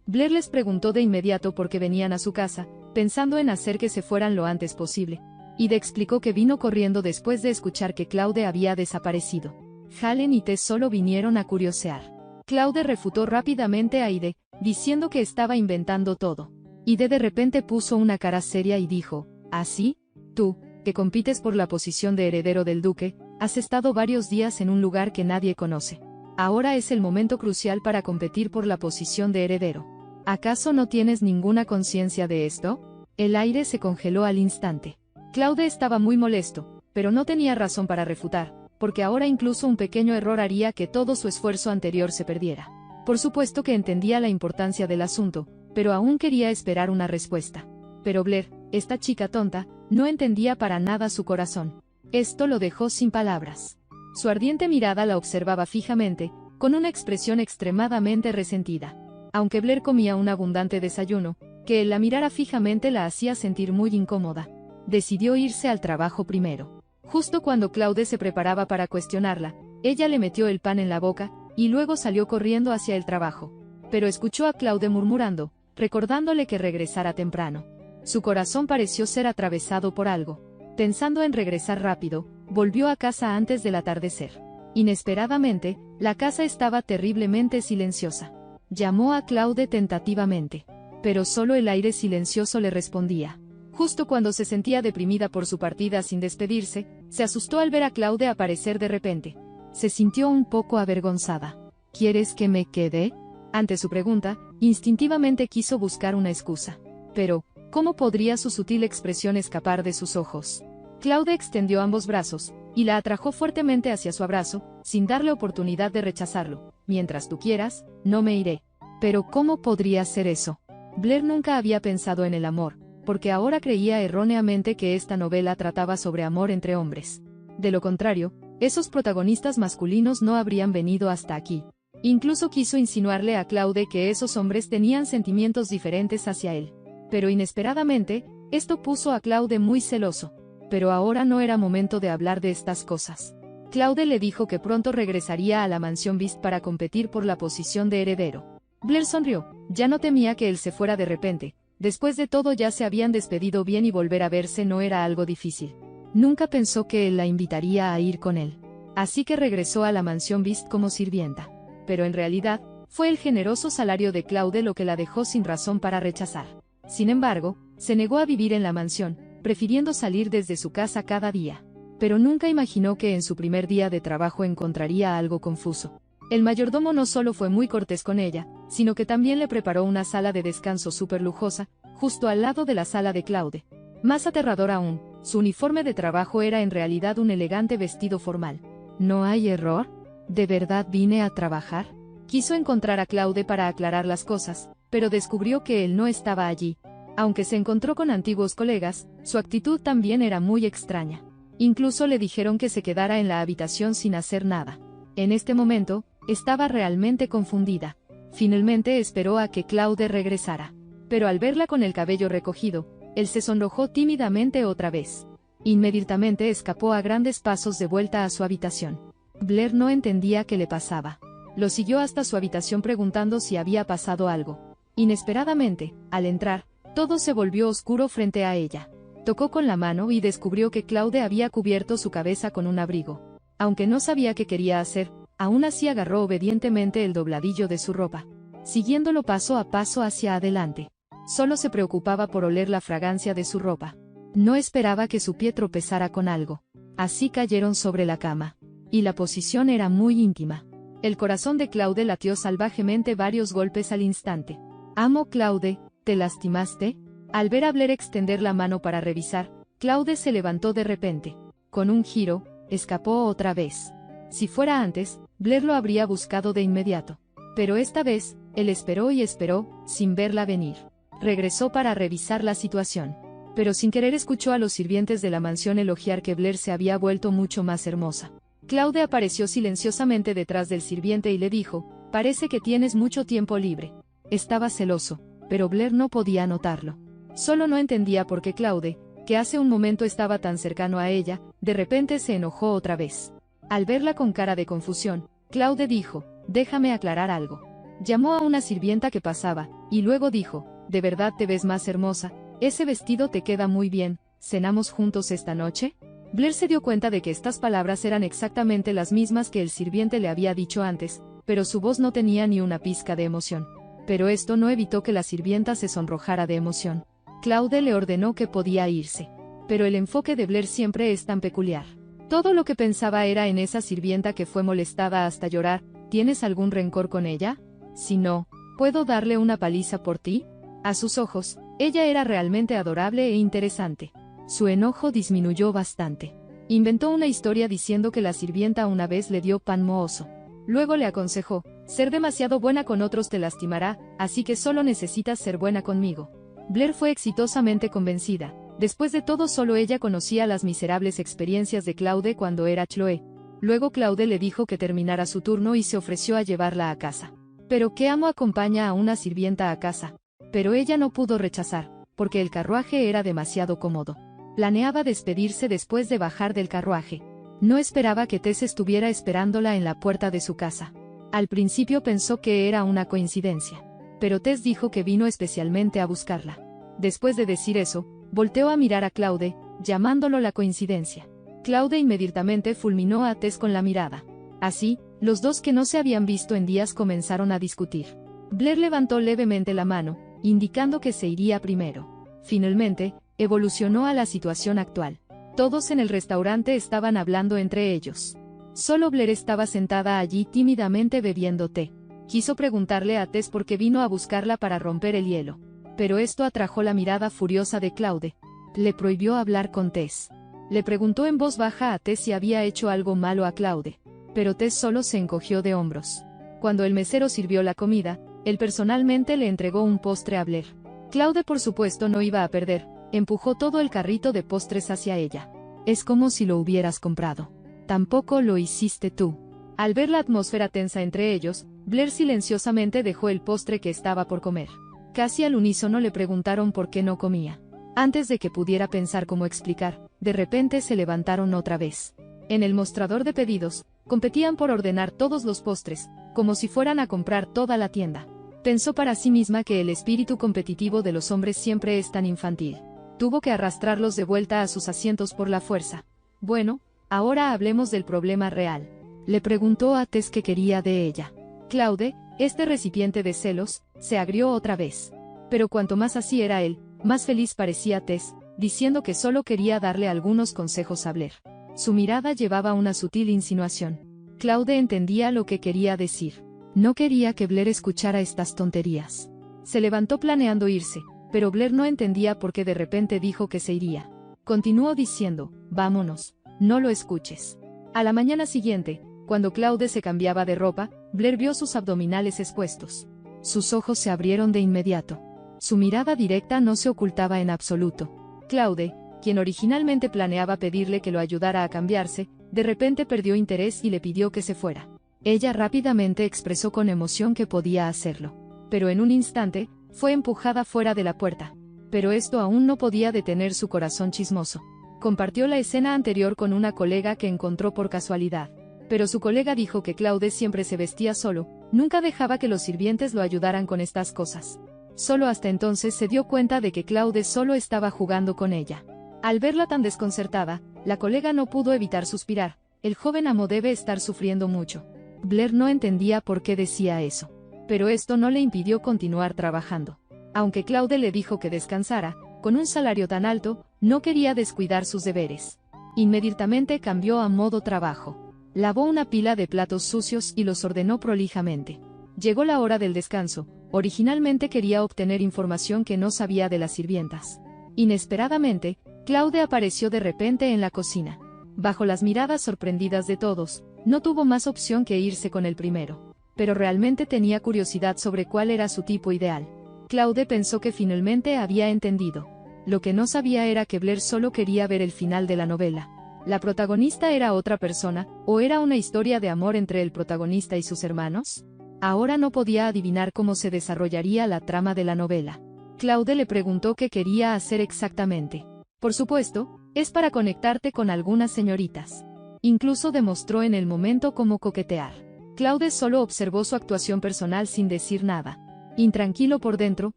Blair les preguntó de inmediato por qué venían a su casa, pensando en hacer que se fueran lo antes posible. Ide explicó que vino corriendo después de escuchar que Claude había desaparecido. Halen y Tess solo vinieron a curiosear. Claude refutó rápidamente a Ide, diciendo que estaba inventando todo. Ide de repente puso una cara seria y dijo: ¿Así? Tú, que compites por la posición de heredero del duque, has estado varios días en un lugar que nadie conoce. Ahora es el momento crucial para competir por la posición de heredero. ¿Acaso no tienes ninguna conciencia de esto? El aire se congeló al instante. Claude estaba muy molesto, pero no tenía razón para refutar, porque ahora incluso un pequeño error haría que todo su esfuerzo anterior se perdiera. Por supuesto que entendía la importancia del asunto, pero aún quería esperar una respuesta. Pero Blair, esta chica tonta, no entendía para nada su corazón. Esto lo dejó sin palabras. Su ardiente mirada la observaba fijamente, con una expresión extremadamente resentida. Aunque Blair comía un abundante desayuno, que él la mirara fijamente la hacía sentir muy incómoda. Decidió irse al trabajo primero. Justo cuando Claude se preparaba para cuestionarla, ella le metió el pan en la boca, y luego salió corriendo hacia el trabajo. Pero escuchó a Claude murmurando, recordándole que regresara temprano. Su corazón pareció ser atravesado por algo. Pensando en regresar rápido, volvió a casa antes del atardecer. Inesperadamente, la casa estaba terriblemente silenciosa. Llamó a Claude tentativamente, pero solo el aire silencioso le respondía. Justo cuando se sentía deprimida por su partida sin despedirse, se asustó al ver a Claude aparecer de repente. Se sintió un poco avergonzada. ¿Quieres que me quede? Ante su pregunta, instintivamente quiso buscar una excusa. Pero, ¿cómo podría su sutil expresión escapar de sus ojos? Claude extendió ambos brazos, y la atrajo fuertemente hacia su abrazo, sin darle oportunidad de rechazarlo. Mientras tú quieras, no me iré. Pero ¿cómo podría ser eso? Blair nunca había pensado en el amor, porque ahora creía erróneamente que esta novela trataba sobre amor entre hombres. De lo contrario, esos protagonistas masculinos no habrían venido hasta aquí. Incluso quiso insinuarle a Claude que esos hombres tenían sentimientos diferentes hacia él. Pero inesperadamente, esto puso a Claude muy celoso. Pero ahora no era momento de hablar de estas cosas. Claude le dijo que pronto regresaría a la mansión Beast para competir por la posición de heredero. Blair sonrió, ya no temía que él se fuera de repente. Después de todo ya se habían despedido bien y volver a verse no era algo difícil. Nunca pensó que él la invitaría a ir con él. Así que regresó a la mansión Beast como sirvienta. Pero en realidad, fue el generoso salario de Claude lo que la dejó sin razón para rechazar. Sin embargo, se negó a vivir en la mansión, prefiriendo salir desde su casa cada día. Pero nunca imaginó que en su primer día de trabajo encontraría algo confuso. El mayordomo no solo fue muy cortés con ella, sino que también le preparó una sala de descanso súper lujosa, justo al lado de la sala de Claude. Más aterrador aún, su uniforme de trabajo era en realidad un elegante vestido formal. ¿No hay error? ¿De verdad vine a trabajar? Quiso encontrar a Claude para aclarar las cosas, pero descubrió que él no estaba allí. Aunque se encontró con antiguos colegas, su actitud también era muy extraña. Incluso le dijeron que se quedara en la habitación sin hacer nada. En este momento, estaba realmente confundida. Finalmente esperó a que Claude regresara. Pero al verla con el cabello recogido, él se sonrojó tímidamente otra vez. Inmediatamente escapó a grandes pasos de vuelta a su habitación. Blair no entendía qué le pasaba. Lo siguió hasta su habitación preguntando si había pasado algo. Inesperadamente, al entrar, todo se volvió oscuro frente a ella. Tocó con la mano y descubrió que Claude había cubierto su cabeza con un abrigo. Aunque no sabía qué quería hacer, aún así agarró obedientemente el dobladillo de su ropa, siguiéndolo paso a paso hacia adelante. Solo se preocupaba por oler la fragancia de su ropa. No esperaba que su pie tropezara con algo. Así cayeron sobre la cama. Y la posición era muy íntima. El corazón de Claude latió salvajemente varios golpes al instante. «Amo, Claude, ¿te lastimaste?» Al ver a Blair extender la mano para revisar, Claude se levantó de repente. Con un giro, escapó otra vez. Si fuera antes, Blair lo habría buscado de inmediato. Pero esta vez, él esperó y esperó, sin verla venir. Regresó para revisar la situación. Pero sin querer escuchó a los sirvientes de la mansión elogiar que Blair se había vuelto mucho más hermosa. Claude apareció silenciosamente detrás del sirviente y le dijo: «Parece que tienes mucho tiempo libre». Estaba celoso, pero Blair no podía notarlo. Solo no entendía por qué Claude, que hace un momento estaba tan cercano a ella, de repente se enojó otra vez. Al verla con cara de confusión, Claude dijo: «Déjame aclarar algo». Llamó a una sirvienta que pasaba, y luego dijo: «¿De verdad te ves más hermosa? Ese vestido te queda muy bien, ¿cenamos juntos esta noche?». Blair se dio cuenta de que estas palabras eran exactamente las mismas que el sirviente le había dicho antes, pero su voz no tenía ni una pizca de emoción. Pero esto no evitó que la sirvienta se sonrojara de emoción. Claude le ordenó que podía irse. Pero el enfoque de Blair siempre es tan peculiar. Todo lo que pensaba era en esa sirvienta que fue molestada hasta llorar. ¿Tienes algún rencor con ella? Si no, ¿puedo darle una paliza por ti? A sus ojos, ella era realmente adorable e interesante. Su enojo disminuyó bastante. Inventó una historia diciendo que la sirvienta una vez le dio pan mohoso. Luego le aconsejó: «Ser demasiado buena con otros te lastimará, así que solo necesitas ser buena conmigo». Blair fue exitosamente convencida. Después de todo, solo ella conocía las miserables experiencias de Claude cuando era Chloe. Luego Claude le dijo que terminara su turno y se ofreció a llevarla a casa. Pero ¿qué amo acompaña a una sirvienta a casa? Pero ella no pudo rechazar, porque el carruaje era demasiado cómodo. Planeaba despedirse después de bajar del carruaje. No esperaba que Tess estuviera esperándola en la puerta de su casa. Al principio pensó que era una coincidencia. Pero Tess dijo que vino especialmente a buscarla. Después de decir eso, volteó a mirar a Claude, llamándolo la coincidencia. Claude inmediatamente fulminó a Tess con la mirada. Así, los dos que no se habían visto en días comenzaron a discutir. Blair levantó levemente la mano, indicando que se iría primero. Finalmente, evolucionó a la situación actual. Todos en el restaurante estaban hablando entre ellos. Solo Blair estaba sentada allí tímidamente bebiendo té. Quiso preguntarle a Tess por qué vino a buscarla para romper el hielo. Pero esto atrajo la mirada furiosa de Claude. Le prohibió hablar con Tess. Le preguntó en voz baja a Tess si había hecho algo malo a Claude. Pero Tess solo se encogió de hombros. Cuando el mesero sirvió la comida, él personalmente le entregó un postre a Blair. Claude, por supuesto, no iba a perder. Empujó todo el carrito de postres hacia ella. «Es como si lo hubieras comprado. Tampoco lo hiciste tú». Al ver la atmósfera tensa entre ellos, Blair silenciosamente dejó el postre que estaba por comer. Casi al unísono le preguntaron por qué no comía. Antes de que pudiera pensar cómo explicar, de repente se levantaron otra vez. En el mostrador de pedidos, competían por ordenar todos los postres, como si fueran a comprar toda la tienda. Pensó para sí misma que el espíritu competitivo de los hombres siempre es tan infantil. Tuvo que arrastrarlos de vuelta a sus asientos por la fuerza. «Bueno, ahora hablemos del problema real», le preguntó a Tess qué quería de ella. Claude, este recipiente de celos, se agrió otra vez. Pero cuanto más así era él, más feliz parecía Tess, diciendo que solo quería darle algunos consejos a Blair. Su mirada llevaba una sutil insinuación. Claude entendía lo que quería decir. No quería que Blair escuchara estas tonterías. Se levantó planeando irse, pero Blair no entendía por qué de repente dijo que se iría. Continuó diciendo: «Vámonos, no lo escuches». A la mañana siguiente, cuando Claude se cambiaba de ropa, Blair vio sus abdominales expuestos. Sus ojos se abrieron de inmediato. Su mirada directa no se ocultaba en absoluto. Claude, quien originalmente planeaba pedirle que lo ayudara a cambiarse, de repente perdió interés y le pidió que se fuera. Ella rápidamente expresó con emoción que podía hacerlo. Pero en un instante, fue empujada fuera de la puerta. Pero esto aún no podía detener su corazón chismoso. Compartió la escena anterior con una colega que encontró por casualidad. Pero su colega dijo que Claude siempre se vestía solo, nunca dejaba que los sirvientes lo ayudaran con estas cosas. Solo hasta entonces se dio cuenta de que Claude solo estaba jugando con ella. Al verla tan desconcertada, la colega no pudo evitar suspirar. El joven amo debe estar sufriendo mucho. Blair no entendía por qué decía eso. Pero esto no le impidió continuar trabajando. Aunque Claude le dijo que descansara, con un salario tan alto, no quería descuidar sus deberes. Inmediatamente cambió a modo trabajo. Lavó una pila de platos sucios y los ordenó prolijamente. Llegó la hora del descanso. Originalmente quería obtener información que no sabía de las sirvientas. Inesperadamente, Claude apareció de repente en la cocina. Bajo las miradas sorprendidas de todos, no tuvo más opción que irse con el primero. Pero realmente tenía curiosidad sobre cuál era su tipo ideal. Claude pensó que finalmente había entendido. Lo que no sabía era que Blair solo quería ver el final de la novela. ¿La protagonista era otra persona, o era una historia de amor entre el protagonista y sus hermanos? Ahora no podía adivinar cómo se desarrollaría la trama de la novela. Claude le preguntó qué quería hacer exactamente. Por supuesto, es para conectarte con algunas señoritas. Incluso demostró en el momento cómo coquetear. Claude solo observó su actuación personal sin decir nada. Intranquilo por dentro,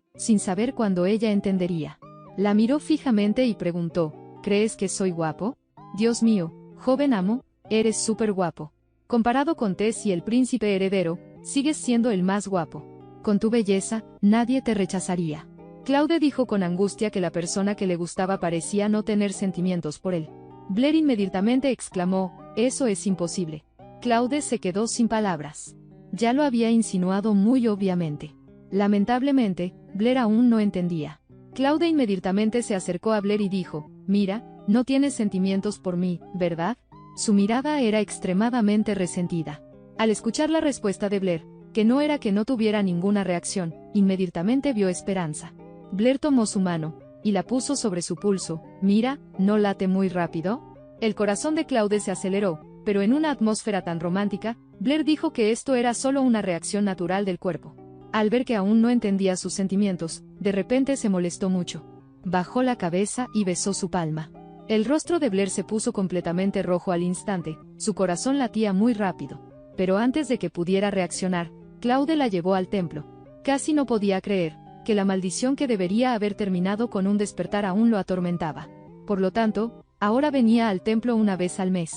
sin saber cuándo ella entendería. La miró fijamente y preguntó, ¿crees que soy guapo? Dios mío, joven amo, eres súper guapo. Comparado con Tess y el príncipe heredero, sigues siendo el más guapo. Con tu belleza, nadie te rechazaría. Claude dijo con angustia que la persona que le gustaba parecía no tener sentimientos por él. Blair inmediatamente exclamó, eso es imposible. Claude se quedó sin palabras. Ya lo había insinuado muy obviamente. Lamentablemente, Blair aún no entendía. Claude inmediatamente se acercó a Blair y dijo, mira, no tienes sentimientos por mí, ¿verdad? Su mirada era extremadamente resentida. Al escuchar la respuesta de Blair, que no era que no tuviera ninguna reacción, inmediatamente vio esperanza. Blair tomó su mano, y la puso sobre su pulso. Mira, ¿no late muy rápido? El corazón de Claude se aceleró, pero en una atmósfera tan romántica, Blair dijo que esto era solo una reacción natural del cuerpo. Al ver que aún no entendía sus sentimientos, de repente se molestó mucho. Bajó la cabeza y besó su palma. El rostro de Blair se puso completamente rojo al instante, su corazón latía muy rápido. Pero antes de que pudiera reaccionar, Claude la llevó al templo. Casi no podía creer que la maldición que debería haber terminado con un despertar aún lo atormentaba. Por lo tanto, ahora venía al templo una vez al mes.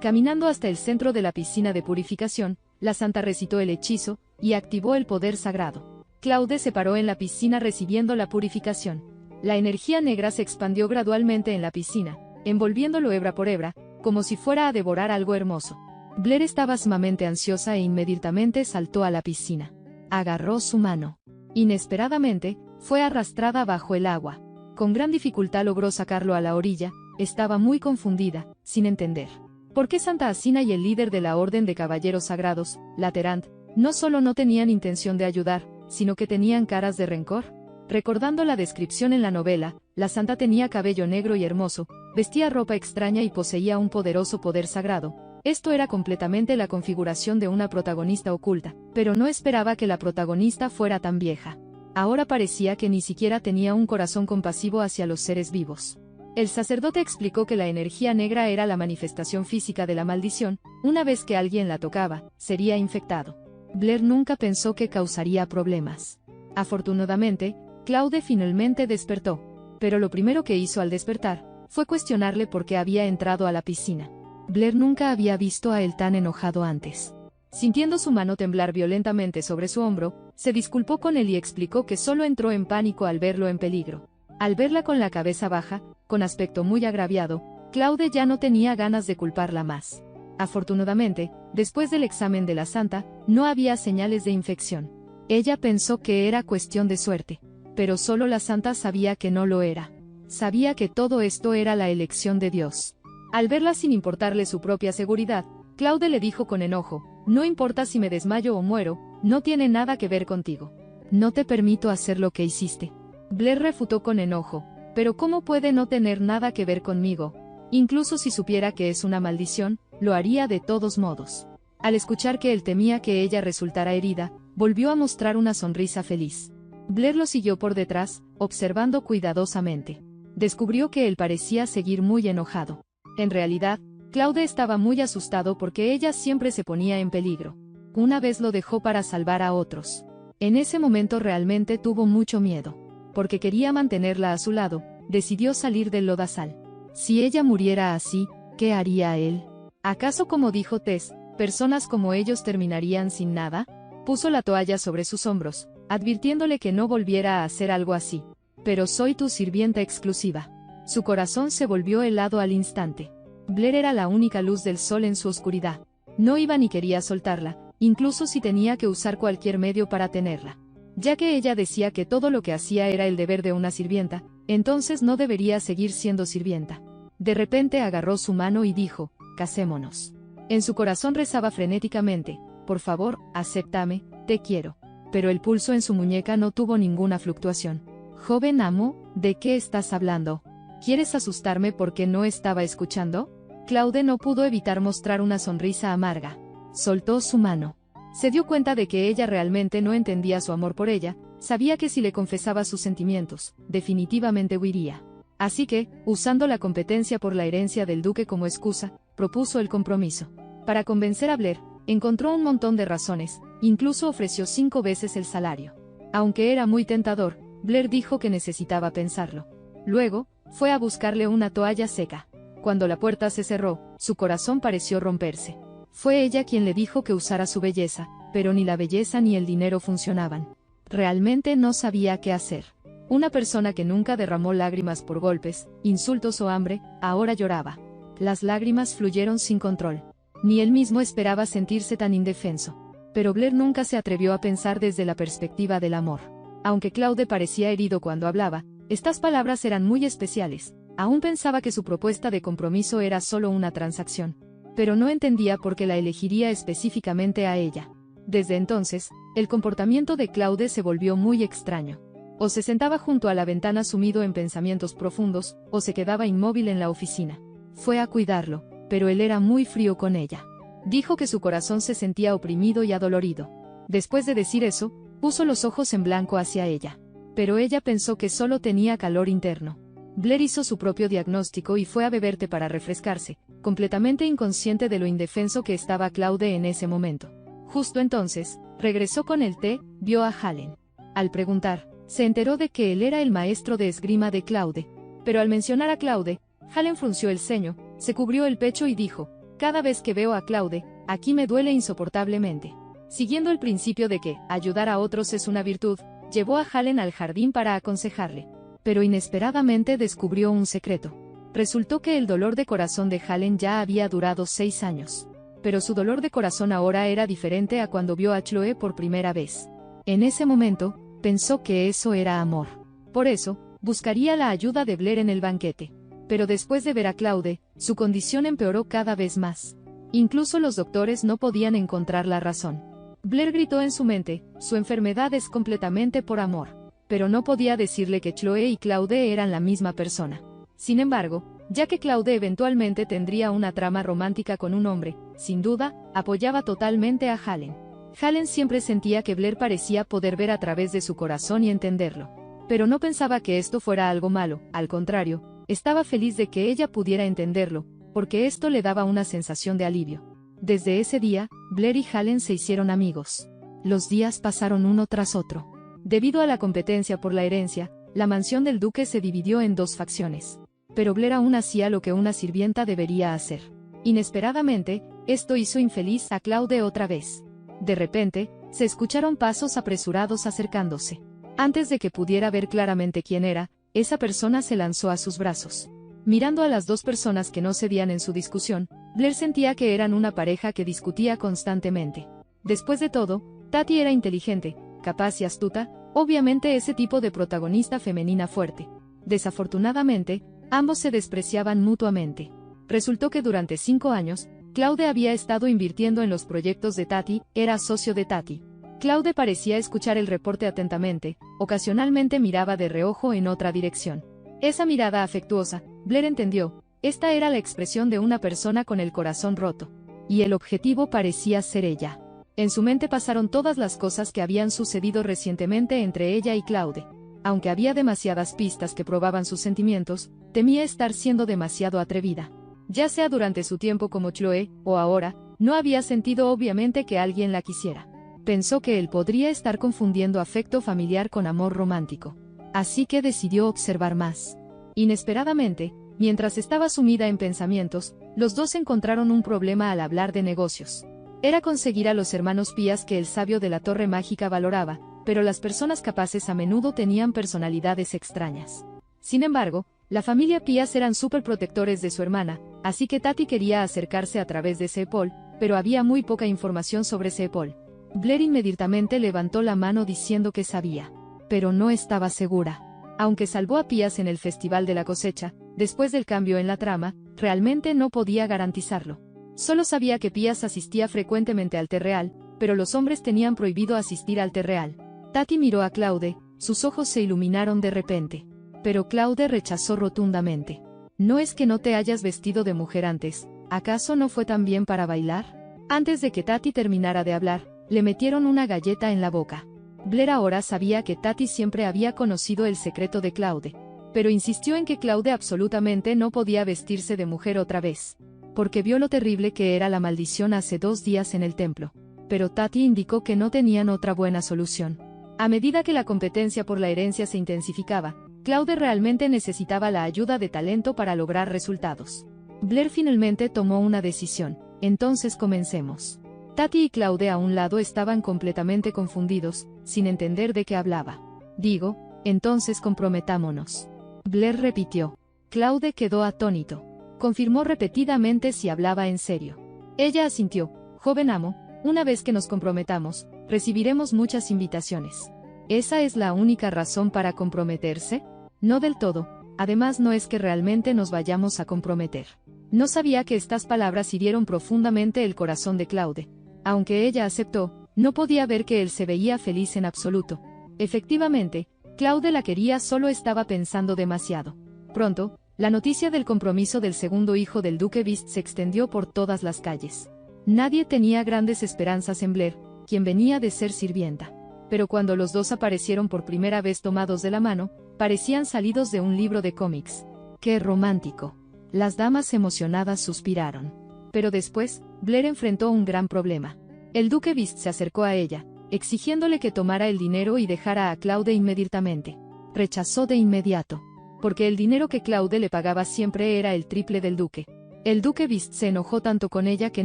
Caminando hasta el centro de la piscina de purificación, la santa recitó el hechizo y activó el poder sagrado. Claude se paró en la piscina recibiendo la purificación. La energía negra se expandió gradualmente en la piscina, envolviéndolo hebra por hebra, como si fuera a devorar algo hermoso. Blair estaba sumamente ansiosa e inmediatamente saltó a la piscina. Agarró su mano. Inesperadamente, fue arrastrada bajo el agua. Con gran dificultad logró sacarlo a la orilla, estaba muy confundida, sin entender. ¿Por qué Santa Asina y el líder de la Orden de Caballeros Sagrados, Laterant, no solo no tenían intención de ayudar, sino que tenían caras de rencor? Recordando la descripción en la novela, la santa tenía cabello negro y hermoso, vestía ropa extraña y poseía un poderoso poder sagrado. Esto era completamente la configuración de una protagonista oculta, pero no esperaba que la protagonista fuera tan vieja. Ahora parecía que ni siquiera tenía un corazón compasivo hacia los seres vivos. El sacerdote explicó que la energía negra era la manifestación física de la maldición, una vez que alguien la tocaba, sería infectado. Blair nunca pensó que causaría problemas. Afortunadamente, Claude finalmente despertó, pero lo primero que hizo al despertar fue cuestionarle por qué había entrado a la piscina. Blair nunca había visto a él tan enojado antes. Sintiendo su mano temblar violentamente sobre su hombro, se disculpó con él y explicó que solo entró en pánico al verlo en peligro. Al verla con la cabeza baja, con aspecto muy agraviado, Claude ya no tenía ganas de culparla más. Afortunadamente, después del examen de la santa, no había señales de infección. Ella pensó que era cuestión de suerte, pero solo la santa sabía que no lo era. Sabía que todo esto era la elección de Dios. Al verla sin importarle su propia seguridad, Claude le dijo con enojo, no importa si me desmayo o muero, no tiene nada que ver contigo. No te permito hacer lo que hiciste. Blair refutó con enojo, pero ¿cómo puede no tener nada que ver conmigo? Incluso si supiera que es una maldición, lo haría de todos modos. Al escuchar que él temía que ella resultara herida, volvió a mostrar una sonrisa feliz. Blair lo siguió por detrás, observando cuidadosamente. Descubrió que él parecía seguir muy enojado. En realidad, Claude estaba muy asustado porque ella siempre se ponía en peligro. Una vez lo dejó para salvar a otros. En ese momento realmente tuvo mucho miedo. Porque quería mantenerla a su lado, decidió salir del lodazal. Si ella muriera así, ¿qué haría él? ¿Acaso, como dijo Tess, personas como ellos terminarían sin nada? Puso la toalla sobre sus hombros, advirtiéndole que no volviera a hacer algo así. Pero soy tu sirvienta exclusiva. Su corazón se volvió helado al instante. Blair era la única luz del sol en su oscuridad. No iba ni quería soltarla, incluso si tenía que usar cualquier medio para tenerla. Ya que ella decía que todo lo que hacía era el deber de una sirvienta, entonces no debería seguir siendo sirvienta. De repente agarró su mano y dijo, casémonos. En su corazón rezaba frenéticamente, por favor, acéptame, te quiero. Pero el pulso en su muñeca no tuvo ninguna fluctuación. Joven amo, ¿de qué estás hablando? ¿Quieres asustarme porque no estaba escuchando? Claude no pudo evitar mostrar una sonrisa amarga. Soltó su mano. Se dio cuenta de que ella realmente no entendía su amor por ella, sabía que si le confesaba sus sentimientos, definitivamente huiría. Así que, usando la competencia por la herencia del duque como excusa, propuso el compromiso. Para convencer a Blair, encontró un montón de razones, incluso ofreció 5 veces el salario. Aunque era muy tentador, Blair dijo que necesitaba pensarlo. Luego, fue a buscarle una toalla seca. Cuando la puerta se cerró, su corazón pareció romperse. Fue ella quien le dijo que usara su belleza, pero ni la belleza ni el dinero funcionaban. Realmente no sabía qué hacer. Una persona que nunca derramó lágrimas por golpes, insultos o hambre, ahora lloraba. Las lágrimas fluyeron sin control. Ni él mismo esperaba sentirse tan indefenso. Pero Blair nunca se atrevió a pensar desde la perspectiva del amor. Aunque Claude parecía herido cuando hablaba, estas palabras eran muy especiales. Aún pensaba que su propuesta de compromiso era solo una transacción. Pero no entendía por qué la elegiría específicamente a ella. Desde entonces, el comportamiento de Claude se volvió muy extraño. O se sentaba junto a la ventana sumido en pensamientos profundos, o se quedaba inmóvil en la oficina. Fue a cuidarlo, pero él era muy frío con ella. Dijo que su corazón se sentía oprimido y adolorido. Después de decir eso, puso los ojos en blanco hacia ella. Pero ella pensó que solo tenía calor interno. Blair hizo su propio diagnóstico y fue a beber té para refrescarse, completamente inconsciente de lo indefenso que estaba Claude en ese momento. Justo entonces, regresó con el té, vio a Hallen. Al preguntar, se enteró de que él era el maestro de esgrima de Claude. Pero al mencionar a Claude, Hallen frunció el ceño, se cubrió el pecho y dijo, cada vez que veo a Claude, aquí me duele insoportablemente. Siguiendo el principio de que ayudar a otros es una virtud, llevó a Hallen al jardín para aconsejarle. Pero inesperadamente descubrió un secreto. Resultó que el dolor de corazón de Hallen ya había durado 6 años. Pero su dolor de corazón ahora era diferente a cuando vio a Chloe por primera vez. En ese momento, pensó que eso era amor. Por eso, buscaría la ayuda de Blair en el banquete. Pero después de ver a Claude, su condición empeoró cada vez más. Incluso los doctores no podían encontrar la razón. Blair gritó en su mente, su enfermedad es completamente por amor. Pero no podía decirle que Chloe y Claude eran la misma persona. Sin embargo, ya que Claude eventualmente tendría una trama romántica con un hombre, sin duda, apoyaba totalmente a Hallen. Hallen siempre sentía que Blair parecía poder ver a través de su corazón y entenderlo. Pero no pensaba que esto fuera algo malo, al contrario, estaba feliz de que ella pudiera entenderlo, porque esto le daba una sensación de alivio. Desde ese día, Blair y Hallen se hicieron amigos. Los días pasaron uno tras otro. Debido a la competencia por la herencia, la mansión del duque se dividió en 2 facciones. Pero Blair aún hacía lo que una sirvienta debería hacer. Inesperadamente, esto hizo infeliz a Claude otra vez. De repente, se escucharon pasos apresurados acercándose. Antes de que pudiera ver claramente quién era, esa persona se lanzó a sus brazos. Mirando a las 2 personas que no cedían en su discusión, Blair sentía que eran una pareja que discutía constantemente. Después de todo, Tati era inteligente, capaz y astuta, obviamente ese tipo de protagonista femenina fuerte. Desafortunadamente, ambos se despreciaban mutuamente. Resultó que durante 5 años, Claude había estado invirtiendo en los proyectos de Tati, era socio de Tati. Claude parecía escuchar el reporte atentamente, ocasionalmente miraba de reojo en otra dirección. Esa mirada afectuosa, Blair entendió, esta era la expresión de una persona con el corazón roto. Y el objetivo parecía ser ella. En su mente pasaron todas las cosas que habían sucedido recientemente entre ella y Claude. Aunque había demasiadas pistas que probaban sus sentimientos, temía estar siendo demasiado atrevida. Ya sea durante su tiempo como Chloe, o ahora, no había sentido obviamente que alguien la quisiera. Pensó que él podría estar confundiendo afecto familiar con amor romántico. Así que decidió observar más. Inesperadamente, mientras estaba sumida en pensamientos, los dos encontraron un problema al hablar de negocios. Era conseguir a los hermanos Pías que el sabio de la Torre Mágica valoraba, pero las personas capaces a menudo tenían personalidades extrañas. Sin embargo, la familia Pías eran superprotectores de su hermana, así que Tati quería acercarse a través de Seopol, pero había muy poca información sobre Seopol. Blair inmediatamente levantó la mano diciendo que sabía, pero no estaba segura. Aunque salvó a Pías en el Festival de la Cosecha, después del cambio en la trama, realmente no podía garantizarlo. Solo sabía que Pías asistía frecuentemente al té real, pero los hombres tenían prohibido asistir al té real. Tati miró a Claude, sus ojos se iluminaron de repente. Pero Claude rechazó rotundamente. ¿No es que no te hayas vestido de mujer antes? ¿Acaso no fue también para bailar? Antes de que Tati terminara de hablar, le metieron una galleta en la boca. Blair ahora sabía que Tati siempre había conocido el secreto de Claude, pero insistió en que Claude absolutamente no podía vestirse de mujer otra vez, porque vio lo terrible que era la maldición hace 2 días en el templo. Pero Tati indicó que no tenían otra buena solución. A medida que la competencia por la herencia se intensificaba, Claude realmente necesitaba la ayuda de talento para lograr resultados. Blair finalmente tomó una decisión. Entonces comencemos. Tati y Claude a un lado estaban completamente confundidos, sin entender de qué hablaba. Digo, entonces comprometámonos. Blair repitió. Claude quedó atónito. Confirmó repetidamente si hablaba en serio. Ella asintió. Joven amo, una vez que nos comprometamos, recibiremos muchas invitaciones. ¿Esa es la única razón para comprometerse? No del todo. Además no es que realmente nos vayamos a comprometer. No sabía que estas palabras hirieron profundamente el corazón de Claude. Aunque ella aceptó, no podía ver que él se veía feliz en absoluto. Efectivamente, Claude la quería, solo estaba pensando demasiado. Pronto, la noticia del compromiso del segundo hijo del duque Beast se extendió por todas las calles. Nadie tenía grandes esperanzas en Blair, quien venía de ser sirvienta. Pero cuando los dos aparecieron por primera vez tomados de la mano, parecían salidos de un libro de cómics. ¡Qué romántico! Las damas emocionadas suspiraron. Pero después, Blair enfrentó un gran problema. El duque Beast se acercó a ella, exigiéndole que tomara el dinero y dejara a Claude inmediatamente. Rechazó de inmediato. Porque el dinero que Claude le pagaba siempre era el triple del duque. El duque Beast se enojó tanto con ella que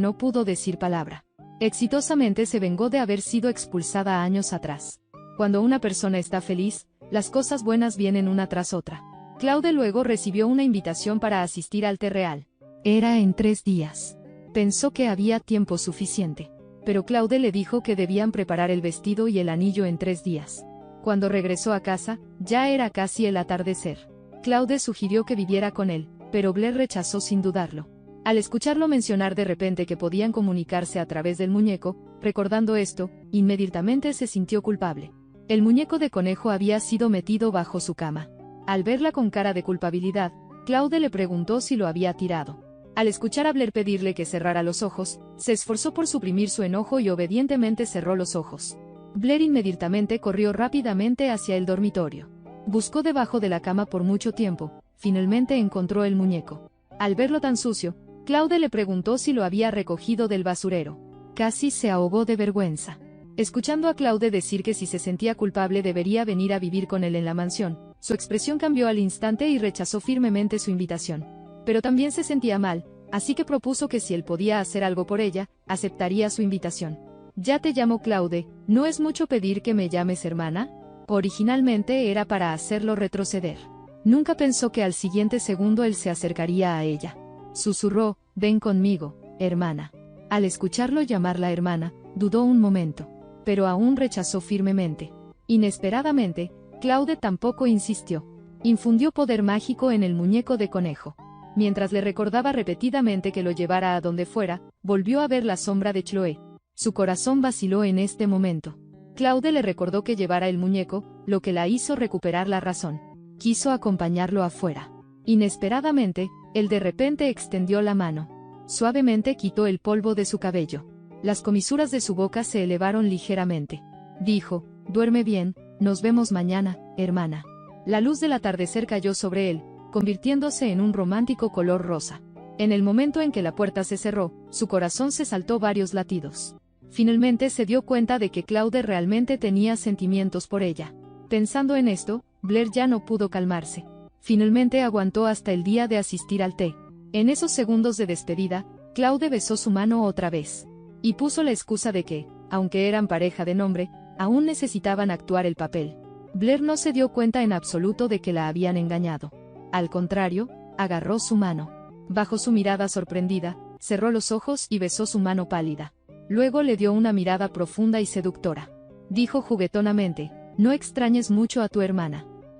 no pudo decir palabra. Exitosamente se vengó de haber sido expulsada años atrás. Cuando una persona está feliz, las cosas buenas vienen una tras otra. Claude luego recibió una invitación para asistir al té real. Era en 3 días. Pensó que había tiempo suficiente. Pero Claude le dijo que debían preparar el vestido y el anillo en 3 días. Cuando regresó a casa, ya era casi el atardecer. Claude sugirió que viviera con él, pero Blair rechazó sin dudarlo. Al escucharlo mencionar de repente que podían comunicarse a través del muñeco, recordando esto, inmediatamente se sintió culpable. El muñeco de conejo había sido metido bajo su cama. Al verla con cara de culpabilidad, Claude le preguntó si lo había tirado. Al escuchar a Blair pedirle que cerrara los ojos, se esforzó por suprimir su enojo y obedientemente cerró los ojos. Blair inmediatamente corrió rápidamente hacia el dormitorio. Buscó debajo de la cama por mucho tiempo, finalmente encontró el muñeco. Al verlo tan sucio, Claude le preguntó si lo había recogido del basurero. Casi se ahogó de vergüenza. Escuchando a Claude decir que si se sentía culpable debería venir a vivir con él en la mansión, su expresión cambió al instante y rechazó firmemente su invitación. Pero también se sentía mal, así que propuso que si él podía hacer algo por ella, aceptaría su invitación. Ya te llamo Claude, ¿no es mucho pedir que me llames hermana? Originalmente era para hacerlo retroceder. Nunca pensó que al siguiente segundo él se acercaría a ella. Susurró, ven conmigo, hermana. Al escucharlo llamarla hermana, dudó un momento, pero aún rechazó firmemente. Inesperadamente, Claude tampoco insistió. Infundió poder mágico en el muñeco de conejo. Mientras le recordaba repetidamente que lo llevara a donde fuera, volvió a ver la sombra de Chloe. Su corazón vaciló en este momento. Claude le recordó que llevara el muñeco, lo que la hizo recuperar la razón. Quiso acompañarlo afuera. Inesperadamente, él de repente extendió la mano. Suavemente quitó el polvo de su cabello. Las comisuras de su boca se elevaron ligeramente. Dijo, duerme bien, nos vemos mañana, hermana. La luz del atardecer cayó sobre él, convirtiéndose en un romántico color rosa. En el momento en que la puerta se cerró, su corazón se saltó varios latidos. Finalmente se dio cuenta de que Claude realmente tenía sentimientos por ella. Pensando en esto, Blair ya no pudo calmarse. Finalmente aguantó hasta el día de asistir al té. En esos segundos de despedida, Claude besó su mano otra vez. Y puso la excusa de que, aunque eran pareja de nombre, aún necesitaban actuar el papel. Blair no se dio cuenta en absoluto de que la habían engañado. Al contrario, agarró su mano. Bajo su mirada sorprendida, cerró los ojos y besó su mano pálida. Luego le dio una mirada profunda y seductora. Dijo juguetonamente: «No extrañes mucho a tu hermana».